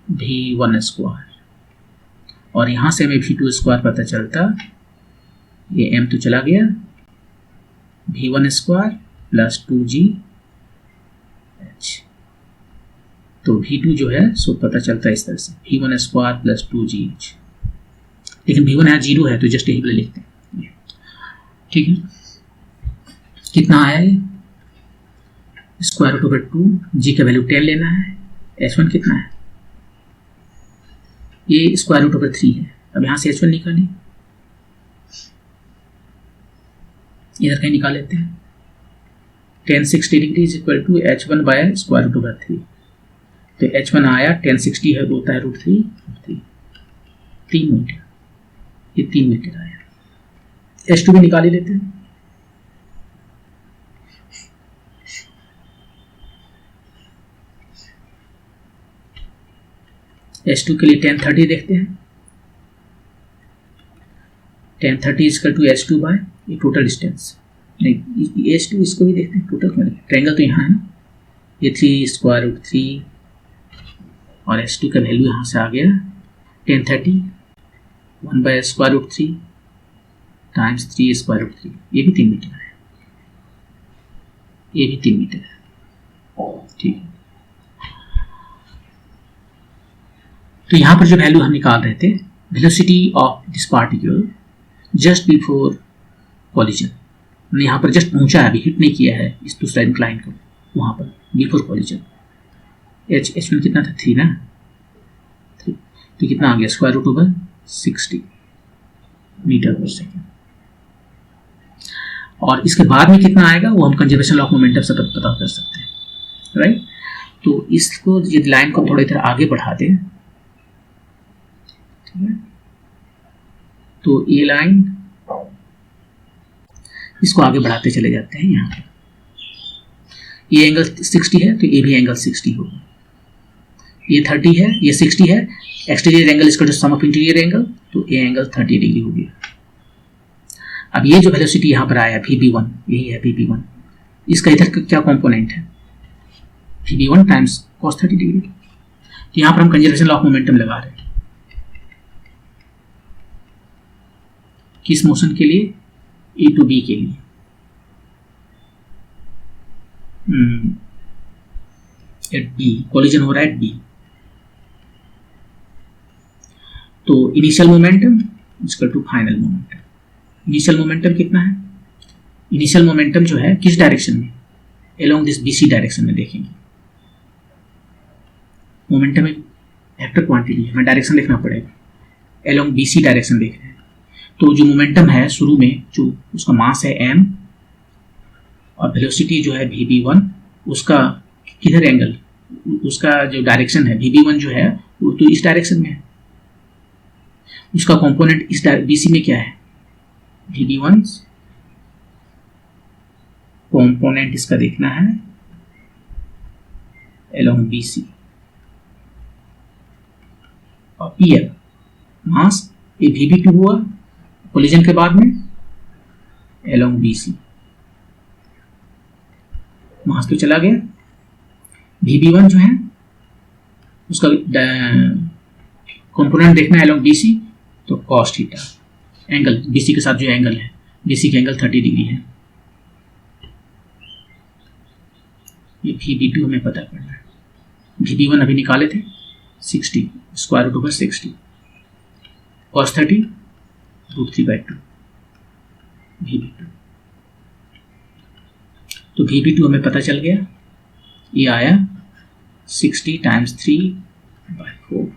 v1 square, और यहाँ से हमें v2 स्क्वायर पता चलता, ये m तो चला गया, v1 स्क्वायर प्लस 2gh, तो v2 जो है सो पता चलता है इस तरह से, v1 स्क्वायर प्लस 2gh, लेकिन v1 यहाँ 0 है तो जस्ट यही लिखते हैं, ठीक है। कितना आया ये, स्क्वायर रूट ओवर 2, g का वैल्यू 10 लेना है, h1 कितना है, ये स्क्वायर रूट ओवर 3 है। अब यहाँ से h1 निकालें, इधर कहीं निकाल लेते हैं, tan 60 degree is equal to h1 by square root over 3, तो h1 आया tan 60 है, होता है रूट 3 मीटर, ये 3 मीटर आया। h2 भी निकाल ही लेते हैं, h2 के लिए tan 30 देखते हैं, tan 30 equal to h2 by ये टोटल डिस्टेंस, नहीं h2 इसको भी देखते हैं, टोटल क्यों, ट्रायंगल तो यहाँ है ना, ये 3 स्क्वायर रूट 3 और h2 का वैल्यू यहाँ से आ गया tan 30 1 by square root 3 times 3 square root 3, ये भी 3 मीटर है, ये भी 3 मीटर है, ठीक है। तो यहाँ पर जो वैल्यू हम निकाल रहे थे, velocity of this particle just before collision, यहाँ पर जस्ट पहुंचा है, अभी हिट नहीं किया है इस दूसरा इंक्लाइन को, वहाँ पर बिफोर कॉलिजन, h1 कितना था 3 ना, 3, तो कितना आ गया square root over 60 metre per second. और इसके बाद में कितना आएगा वो हम कंजर्वेशन ऑफ मोमेंटम से पता कर सकते हैं, राइट। तो इसको ये लाइन को थोड़ी देर आगे बढ़ा दें, ठीक है। तो ये लाइन इसको आगे बढ़ाते चले जाते हैं। यहाँ ये एंगल 60 है तो ये भी एंगल 60 होगा। ये 30 है, ये 60 है, एक्सटीरियर एंगल इसका जो सम ऑफ इंटीरियर एंगल, तो ये एंगल 30 डिग्री हो गया। अब ये जो वेलोसिटी यहाँ पर आया VB1, यही है VB1, इसका इधर का क्या कंपोनेंट है VB1 टाइम्स cos 30 डिग्री। तो यहाँ पर हम कंजर्वेशन ऑफ मोमेंटम लगा रहे हैं किस मोशन के लिए, ए टू बी के लिए। एट बी कोलिजन हो रहा है एट बी। तो initial momentum equal to final momentum. Initial momentum कितना है, इनिशियल मोमेंटम जो है किस डायरेक्शन में, अलोंग दिस BC डायरेक्शन में देखेंगे। मोमेंटम एक वेक्टर क्वांटिटी है, हमें डायरेक्शन देखना पड़ेगा, अलोंग BC डायरेक्शन देख रहे हैं। तो जो मोमेंटम है शुरू में जो उसका मास है m और वेलोसिटी जो है VB1, उसका किधर एंगल, उसका जो डायरेक्शन है VB1 जो है वो तो इस डायरेक्शन में है, उसका कंपोनेंट इस BC में क्या है, VB1 कंपोनेंट इसका देखना है अलोंग BC और Pl मास ये VB2 हुआ कोलिजन के बाद में अलोंग BC, मास तो चला गया। VB1 जो है उसका कंपोनेंट देखना है अलोंग BC, तो cos थीटा एंगल BC के साथ जो एंगल है, BC के एंगल 30 डिग्री है। ये VB2 हमें पता करना है। VB1 अभी निकाले थे 60 square root over 60 cos 30 √3/2 VB2। तो VB2 हमें पता चल गया, ये आया 60 times 3/4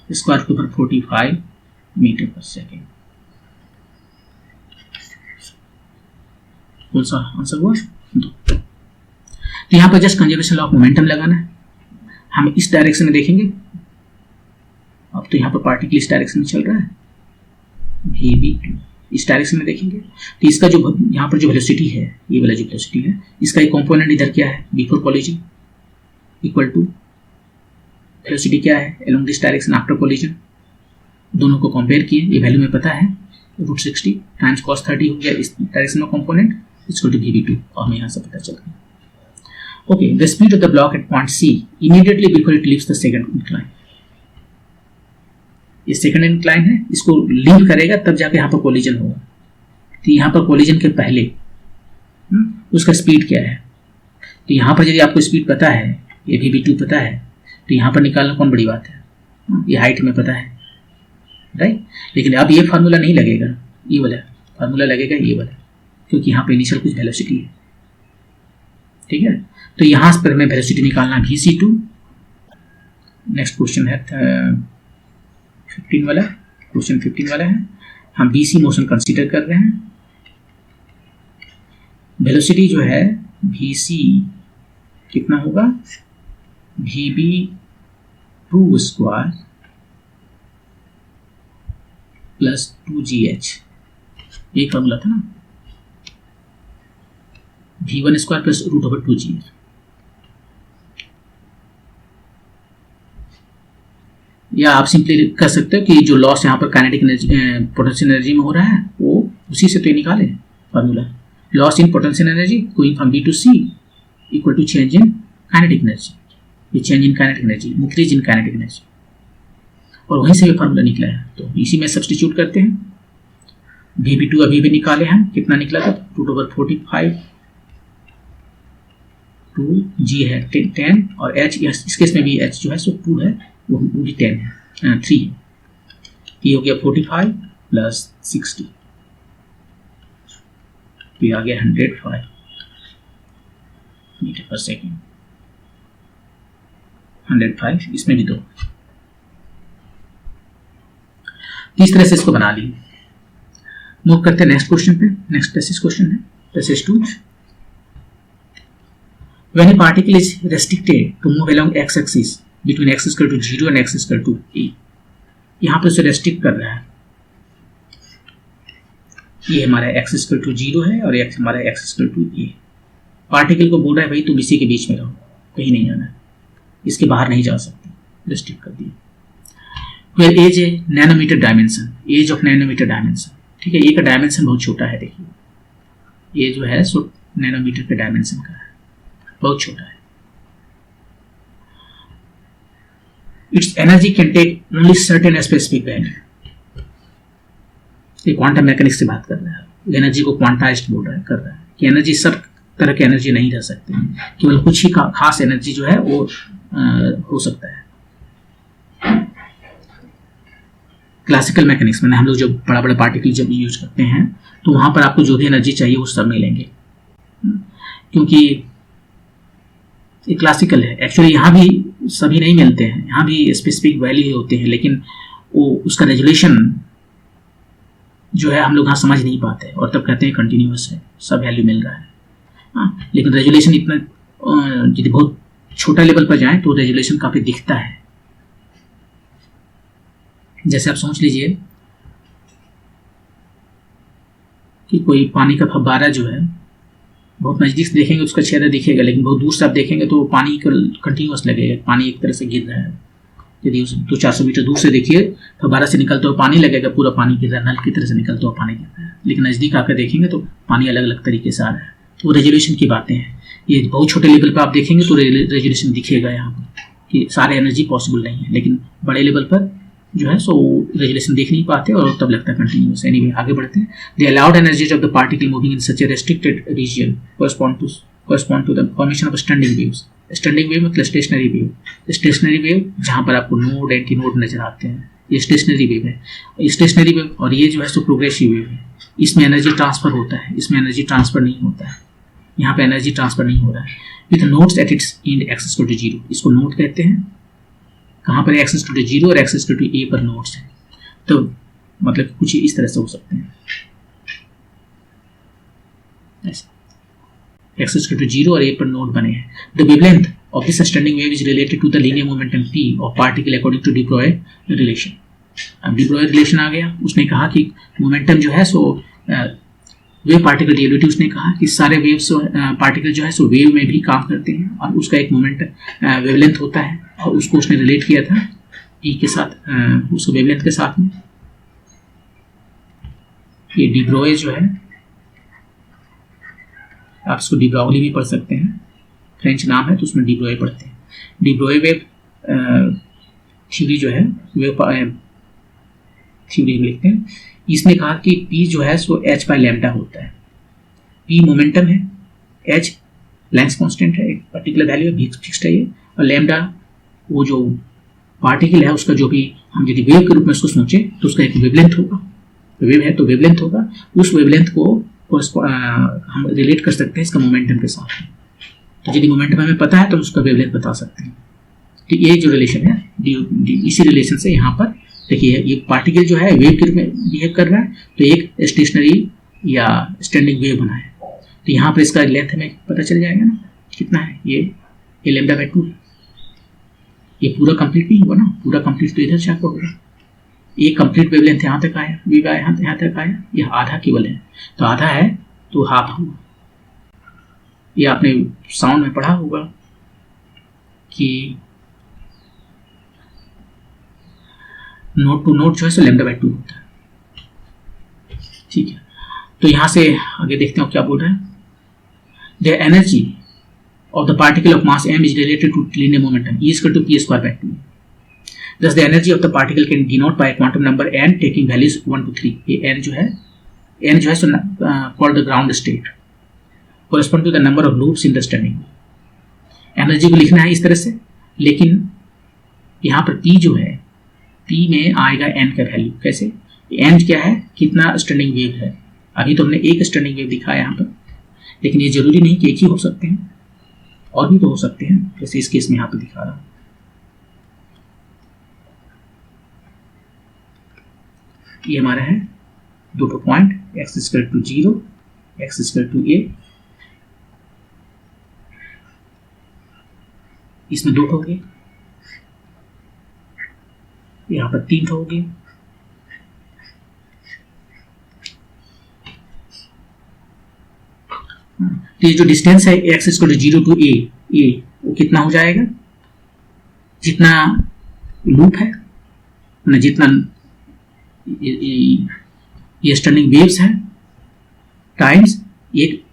square root over 45 metre per second. कौन सा आंसर हुआ, 2। तो यहाँ पर जस्ट कंजर्वेशन ऑफ मोमेंटम लगाना है। हम इस डायरेक्शन में देखेंगे, अब तो यहाँ पर पार्टिकल इस डायरेक्शन में चल रहा है, VB2 इस डायरेक्शन में देखेंगे। तो इसका जो यहाँ पर जो वेलोसिटी है, ये वाला जो वेलोसिटी है, इसका एक कंपोनेंट इधर क्या है, before collision equal to velocity क्या है along this direction after collision. दोनों को कंपेयर किए, ये वैल्यू में पता है √60 टाइम्स cos 30 हो गया इस डायरेक्शन में कंपोनेंट इक्वल टू VB2, और हमें यहाँ से पता चल गया। Okay, the speed of the block at point C immediately before it leaves the second incline. ये सेकंड इंक्लाइन है, इसको लीव करेगा तब जाके यहाँ पर कोलिजन होगा। तो यहाँ पर कोलिजन के पहले उसका स्पीड क्या है, तो यहाँ पर यदि आपको स्पीड पता है, ये VB2 पता है, तो यहाँ पर निकालना कौन बड़ी बात है, ये हाइट में पता है, राइट। लेकिन अब ये फार्मूला नहीं लगेगा, ये वाला फार्मूला लगेगा, ये वाला, क्योंकि यहाँ पर इनिशियल कुछ वेलोसिटी है, ठीक है। तो यहाँ पर हमें वेलोसिटी निकालना VC2। नेक्स्ट क्वेश्चन है 15 वाला, क्वेश्चन 15 वाला है। हम BC मोशन कंसीडर कर रहे हैं। वेलोसिटी जो है VC कितना होगा, VB2 स्क्वायर प्लस 2GH, एक फॉर्मूला था ना, V1 स्क्वायर प्लस √2GH। या आप सिंपली कर सकते हो कि जो लॉस यहाँ पर काइनेटिक एनर्जी पोटेंशियल एनर्जी में हो रहा है वो उसी से तो निकाले formula, loss in potential energy going from B to C equal to change in kinetic energy, ये change in kinetic energy increase in kinetic energy, और वहीं से ये फार्मूला निकला है। तो इसी में सब्स्टिट्यूट करते हैं। VB2 अभी भी निकाले हैं, कितना निकला था, √45 2G है 10 और H, इस केस में भी H जो है सो 2 है, वो भी 10 है 3 है। ये हो गया 45 प्लस 60, तो ये आ गया 105 मीटर पर सेकेंड। 105, इसमें भी 2। इस तरह से इसको बना ली। मूव करते हैं नेक्स्ट क्वेश्चन पे। नेक्स्ट पैसेज क्वेश्चन है passage 2। When a particle is restricted to move along x-axis between x equal to 0 and x equal to a, यहाँ पर उसे रेस्ट्रिक्ट कर रहा है। ये हमारा x equal to 0 है और x हमारा x equal to a। Particle को बोल रहा है भाई तुम इसी के बीच में रहो, कहीं नहीं आना है, इसके बाहर नहीं जा सकते, रेस्ट्रिक्ट कर दिया। Where एज है nanometre dimension, edge of nanometre dimension, ठीक है, ये का डायमेंशन बहुत छोटा है, देखिए ये जो है सो नैनोमीटर के डायमेंशन का है, बहुत छोटा है। Its energy can take only certain specific value. ये क्वांटम मैकेनिक्स से बात कर रहा है, एनर्जी को क्वांटाइज्ड बोल रहा है, कर रहा है कि एनर्जी सब तरह की एनर्जी नहीं रह सकती, केवल कुछ ही खास एनर्जी जो है वो हो सकता है। क्लासिकल मैकेनिक्स में हम लोग जो बड़ा बड़ा पार्टिकल जब यूज करते हैं तो वहां पर आपको जो भी एनर्जी चाहिए वो सब मिलेंगे, क्योंकि ये क्लासिकल है। एक्चुअली यहाँ भी सभी नहीं मिलते हैं, यहाँ भी स्पेसिफिक वैल्यू होते हैं, लेकिन वो उसका रेजुलेशन जो है हम लोग यहाँ समझ नहीं पाते और तब कहते हैं कंटिन्यूअस है, सब वैल्यू मिल रहा है। हाँ, लेकिन रेजुलेशन इतना यदि बहुत छोटा लेवल पर जाए तो रेजुलेशन काफी दिखता है। जैसे आप सोच लीजिए कि कोई पानी का फव्वारा जो है बहुत नज़दीक से देखेंगे उसका चेहरा दिखेगा, लेकिन बहुत दूर से आप देखेंगे तो पानी कंटिन्यूअस लगेगा, पानी एक तरह से गिर रहा है। यदि उस 200-400 मीटर दूर से देखिए फव्वारा से निकलता हुआ पानी लगेगा, पूरा पानी गिर रहा है, नल की तरह से निकलता हुआ पानी गिर रहा है। लेकिन नज़दीक आकर देखेंगे तो पानी अलग अलग तरीके से आ रहा है। तो वो रेजुलेशन की बातें हैं। ये बहुत छोटे लेवल पर आप देखेंगे तो रेजुलेशन दिखेगा यहाँ पर कि सारे एनर्जी पॉसिबल नहीं है, लेकिन बड़े लेवल पर जो है सो रेजुलेशन देख नहीं पाते और तब लगता है कंटिन्यूअस। एनीवे आगे बढ़ते हैं। The allowed energies of the particle moving in such a restricted region correspond to the formation of standing waves. Standing wave मतलब स्टेशनरी वेव। स्टेशनरी वेव जहाँ पर आपको नोड एंटी नोड नजर आते हैं, ये स्टेशनरी वेव है। स्टेशनरी वेव और ये जो है सो प्रोग्रेसिव वेव है। इसमें एनर्जी ट्रांसफर होता है, इसमें एनर्जी ट्रांसफर नहीं होता है। यहाँ पे एनर्जी ट्रांसफर नहीं हो रहा है। With nodes at its end X equal to 0, इसको नोड कहते हैं। कहाँ पर एक्स इक्वल टू 0 और एक्स इक्वल टू a पर नोड्स हैं, तो मतलब कुछ इस तरह से हो सकते हैं, एक्स इक्वल टू 0 और a पर नोड बने हैं। The wavelength of this standing wave is related to the linear momentum t of particle according to de Broglie relation. अब डी ब्रोई रिलेशन आ गया, उसने कहा कि मोमेंटम जो है सो वेव पार्टिकल ड्यूरेटिव, उसने कहा कि सारे वेव्स पार्टिकल जो है सो वेव में भी काम करते हैं और उसका एक मोमेंट वेवलेंथ होता है और उसको उसने रिलेट किया था ई के साथ, उसको वेवलेंथ के साथ में। ये डी ब्रोई जो है, आप इसको डी ब्राउली भी पढ़ सकते हैं, फ्रेंच नाम है तो उसमें डी ब्रोई पढ़ते हैं। डी ब्रोई वेव थ्योरी जो है वेव थ्योरी लिखते हैं। इसने कहा कि P जो है सो h बाय लैम्डा होता है। P मोमेंटम है, h प्लैंक्स कांस्टेंट है, एक पर्टिकुलर वैल्यू है, फिक्स्ड है ये, और लैम्डा वो जो पार्टिकल है उसका जो भी हम यदि वेव के रूप में उसको सोचे तो उसका एक वेवलेंथ होगा, वेव है तो वेवलेंथ होगा, उस वेवलेंथ को हम रिलेट कर सकते हैं इसका मोमेंटम के साथ। तो यदि मोमेंटम हमें पता है तो उसका वेवलेंथ बता सकते हैं। तो ये जो रिलेशन है इसी रिलेशन से यहाँ पर देखिए ये पार्टिकल जो है वेव के रूप में बिहेव कर रहा है, तो एक स्टेशनरी या स्टैंडिंग वेव बना है, तो यहाँ पर इसका लेंथ हमें पता चल जाएगा ना कितना है, ये लैम्डा बाय 2 है। ये पूरा कंप्लीट नहीं हुआ ना, पूरा कंप्लीट तो इधर से आपको होगा। ये कंप्लीट वेवलेंथ यहाँ तक आया, वेव यहाँ तक आया, यह आधा केवल है, तो आधा है तो हाफ हुआ। ये आपने साउंड में पढ़ा होगा कि नोड टू नोड जो है सो लैम्डा बाय 2 होता है, ठीक है। तो यहां से आगे देखते हैं क्या बोल रहे हैं। The energy of the particle of mass m is related to linear momentum E equal to p square by 2। Thus the energy of the particle can denote by a quantum number n taking values 1 to 3। ये n जो है सो called the ground state correspond to the number of loops in the standing। Energy को लिखना है इस तरह से, लेकिन यहाँ पर p जो है P में आएगा n का वैल्यू। कैसे? n क्या है, कितना स्टैंडिंग वेव है। अभी तो हमने एक स्टैंडिंग वेव दिखाया यहाँ पर, लेकिन ये जरूरी नहीं कि एक ही हो सकते हैं, और भी तो हो सकते हैं, जैसे इस केस में यहाँ पर दिखा रहा हूँ। ये हमारा है 2 point, x equal to 0, x equal to a, इसमें 2 हो गए, यहाँ पर 3 हो गए। तो ये जो डिस्टेंस है x equal to 0 to a वो कितना हो जाएगा, जितना लूप है ना, जितना ये स्टर्निंग वेव्स है टाइम्स एक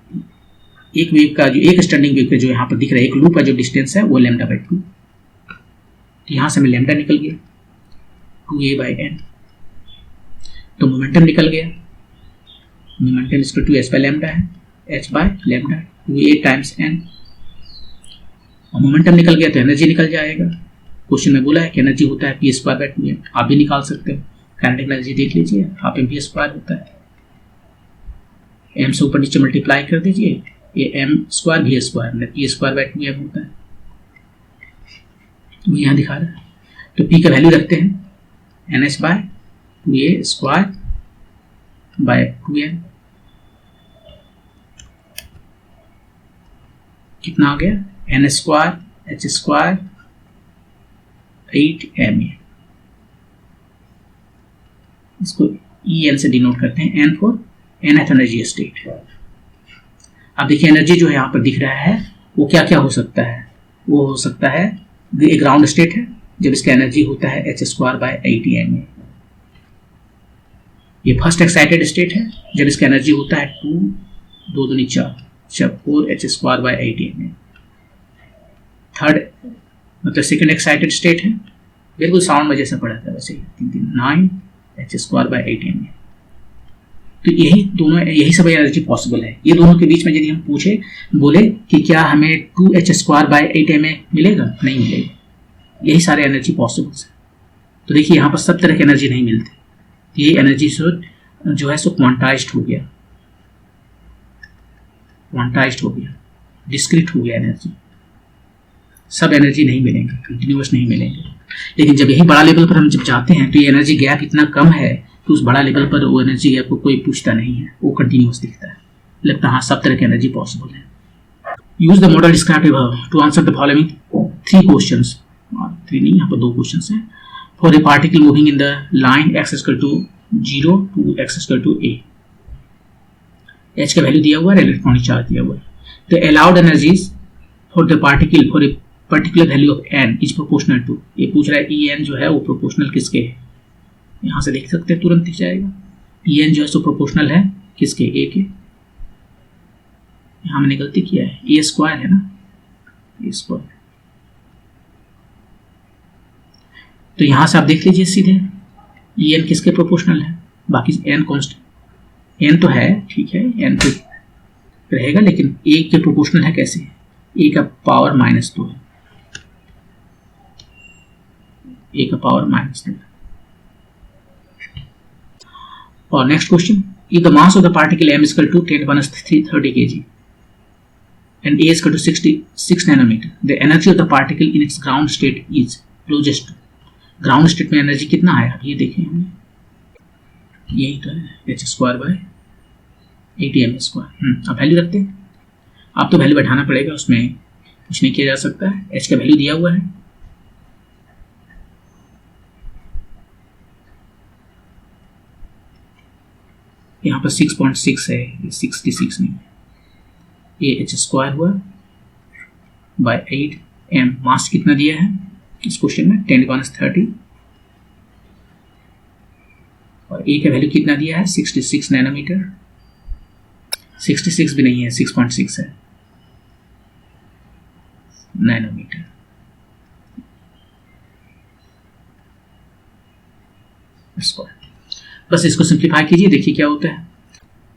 वेव का, जो एक स्टर्निंग वेव का जो यहाँ पर दिख रहा है, एक लूप का जो डिस्टेंस है वो λ/2। तो यहाँ से हमें लैम्डा निकल गया 2a/n, तो मोमेंटम निकल गया, मोमेंटम इसका 2s/λ है, h/λ 2a टाइम्स n, और मोमेंटम निकल गया तो एनर्जी निकल जाएगा। क्वेश्चन में बोला है कि एनर्जी होता है p²/2m, आप भी निकाल सकते हो, काइनेटिक एनर्जी देख लीजिए, हाफ mv² होता है, m से ऊपर नीचे मल्टीप्लाई कर दीजिए, ये m² v² p²/2m होता है, वो यहाँ दिखा रहा है। तो p का वैल्यू रखते हैं nh/2a²/2m, कितना आ गया, n² h² 8ma, इसको en से डिनोट करते हैं, n for nth energy state. अब देखिए एनर्जी जो है यहाँ पर दिख रहा है वो क्या क्या हो सकता है, वो हो सकता है एक ग्राउंड स्टेट है जब इसका एनर्जी होता है h²/8ma, ये फर्स्ट एक्साइटेड स्टेट है जब इसका एनर्जी होता है 2 2 4 4h²/8ma, थर्ड मतलब सेकेंड एक्साइटेड स्टेट है, बिल्कुल साउंड में जैसा पढ़ा था वैसे ही 9h²/8ma। तो यही सब एनर्जी पॉसिबल है। ये दोनों के बीच में यदि हम पूछे बोले कि क्या हमें 2h²/8ma मिलेगा, नहीं मिलेगा, यही सारे एनर्जी पॉसिबल्स है। तो देखिए यहाँ पर सब तरह की एनर्जी नहीं मिलती, ये एनर्जी जो है सो क्वांटाइज्ड हो गया, डिस्क्रीट हो गया एनर्जी, सब एनर्जी नहीं मिलेंगे, कंटिन्यूअस नहीं मिलेंगे। लेकिन जब यही बड़ा लेवल पर हम जब जाते हैं तो ये एनर्जी गैप इतना कम है तो उस बड़ा लेवल पर वो एनर्जी गैप को कोई पूछता नहीं है, वो कंटिन्यूअस दिखता है, लगता है हाँ सब तरह की एनर्जी पॉसिबल है। Use the model described above to answer the following 3 questions, 3 नहीं, यहाँ पर 2 क्वेश्चंस हैं। For a particle moving in the line x equal to 0 to x equal to a, h का वैल्यू दिया हुआ है, इलेक्ट्रॉनिक चार्ज दिया हुआ है। The allowed energies for the particle for a particular value of n is proportional to, ये पूछ रहा है en जो है वो प्रोपोर्शनल किसके है, यहाँ से देख सकते हैं तुरंत दिख जाएगा, en जो है सो प्रोपोर्शनल है किसके, a के, यहाँ मैंने गलती किया है, a² है ना, a²। तो यहाँ से आप देख लीजिए सीधे en किसके प्रोपोर्शनल है, बाकी n कॉन्स्टेंट, n तो है ठीक है, n तो रहेगा, लेकिन a के प्रोपोर्शनल है कैसे, a का पावर -2 है, a का पावर -2 है। और next question, if the mass of the particle m equal to 10⁻³ kg and a equal to 66 nanometre, the energy of the particle in its ground state is closest to, ground state में energy कितना है, अब ये देखें हमने, यही तो है h²/8ma²। अब वैल्यू रखते हैं, आप तो वैल्यू बैठाना पड़ेगा, उसमें कुछ नहीं किया जा सकता है, h का वैल्यू दिया हुआ है, यहाँ पर 6.6 है, ये 66 नहीं, ये h² हुआ बाय 8m, मास कितना दिया है इस क्वेश्चन में 10⁻30, और a का वैल्यू कितना दिया है 66 नैनोमीटर, 66 भी नहीं है, 6.6 है नैनोमीटर। बस इसको सिंप्लीफाई कीजिए, देखिए क्या होता है,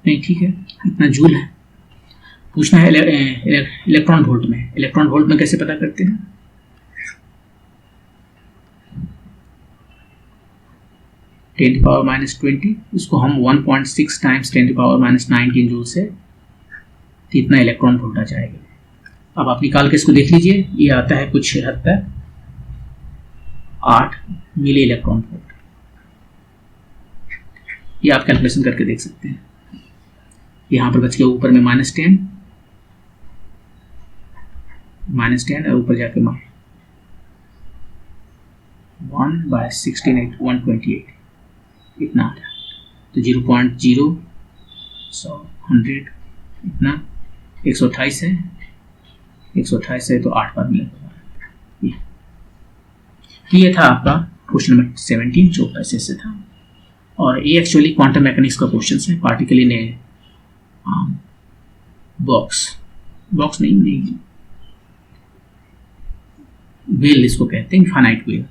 नहीं ठीक है, इतना जूल है, पूछना है इलेक्ट्रॉन वोल्ट में, इलेक्ट्रॉन वोल्ट में कैसे पता करते हैं, 10⁻20, इसको हम 1.6 टाइम्स 10⁻19 जूल से, इतना इलेक्ट्रॉन वोल्ट आ जाएगा। अब आप निकाल के इसको देख लीजिए, ये आता है कुछ हद तक 8 मिली इलेक्ट्रॉन वोल्ट। ये आप कैलकुलेशन करके देख सकते हैं। यहाँ पर बच गया ऊपर में -10 और ऊपर जाके 1/16 128 इतना आ रहा है। तो 0.0 100 100 इतना 128 है, 128 है तो 8 बार मिलेगा। ये था आपका क्वेश्चन नंबर 17 जो ऐसे से था। और ये एक्चुअली क्वांटम मैकेनिक्स का क्वेश्चन है। पार्टिकल इन ए बॉक्स नहीं वेल इसको कहते हैं, इनफाइनाइट वेल,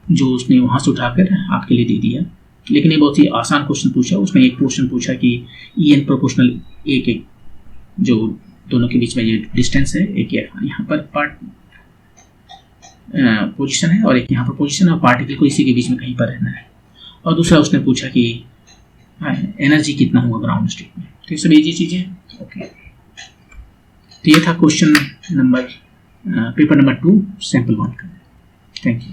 जो उसने वहां से उठाकर आपके लिए दे दिया। लेकिन ये बहुत ही आसान क्वेश्चन पूछा। उसने एक क्वेश्चन पूछा कि EN प्रोपोर्शनल ए के जो दोनों के बीच में ये डिस्टेंस है, एक यहाँ पर पोजीशन है और एक यहाँ पर पोजीशन है, और पार्टिकल को इसी के बीच में कहीं पर रहना है। और दूसरा उसने पूछा कि एनर्जी कितना होगा ग्राउंड स्टेट में। तो ये सब ये चीज़ें ओके। तो ये था question number paper number 2 sample 1 का। Thank you.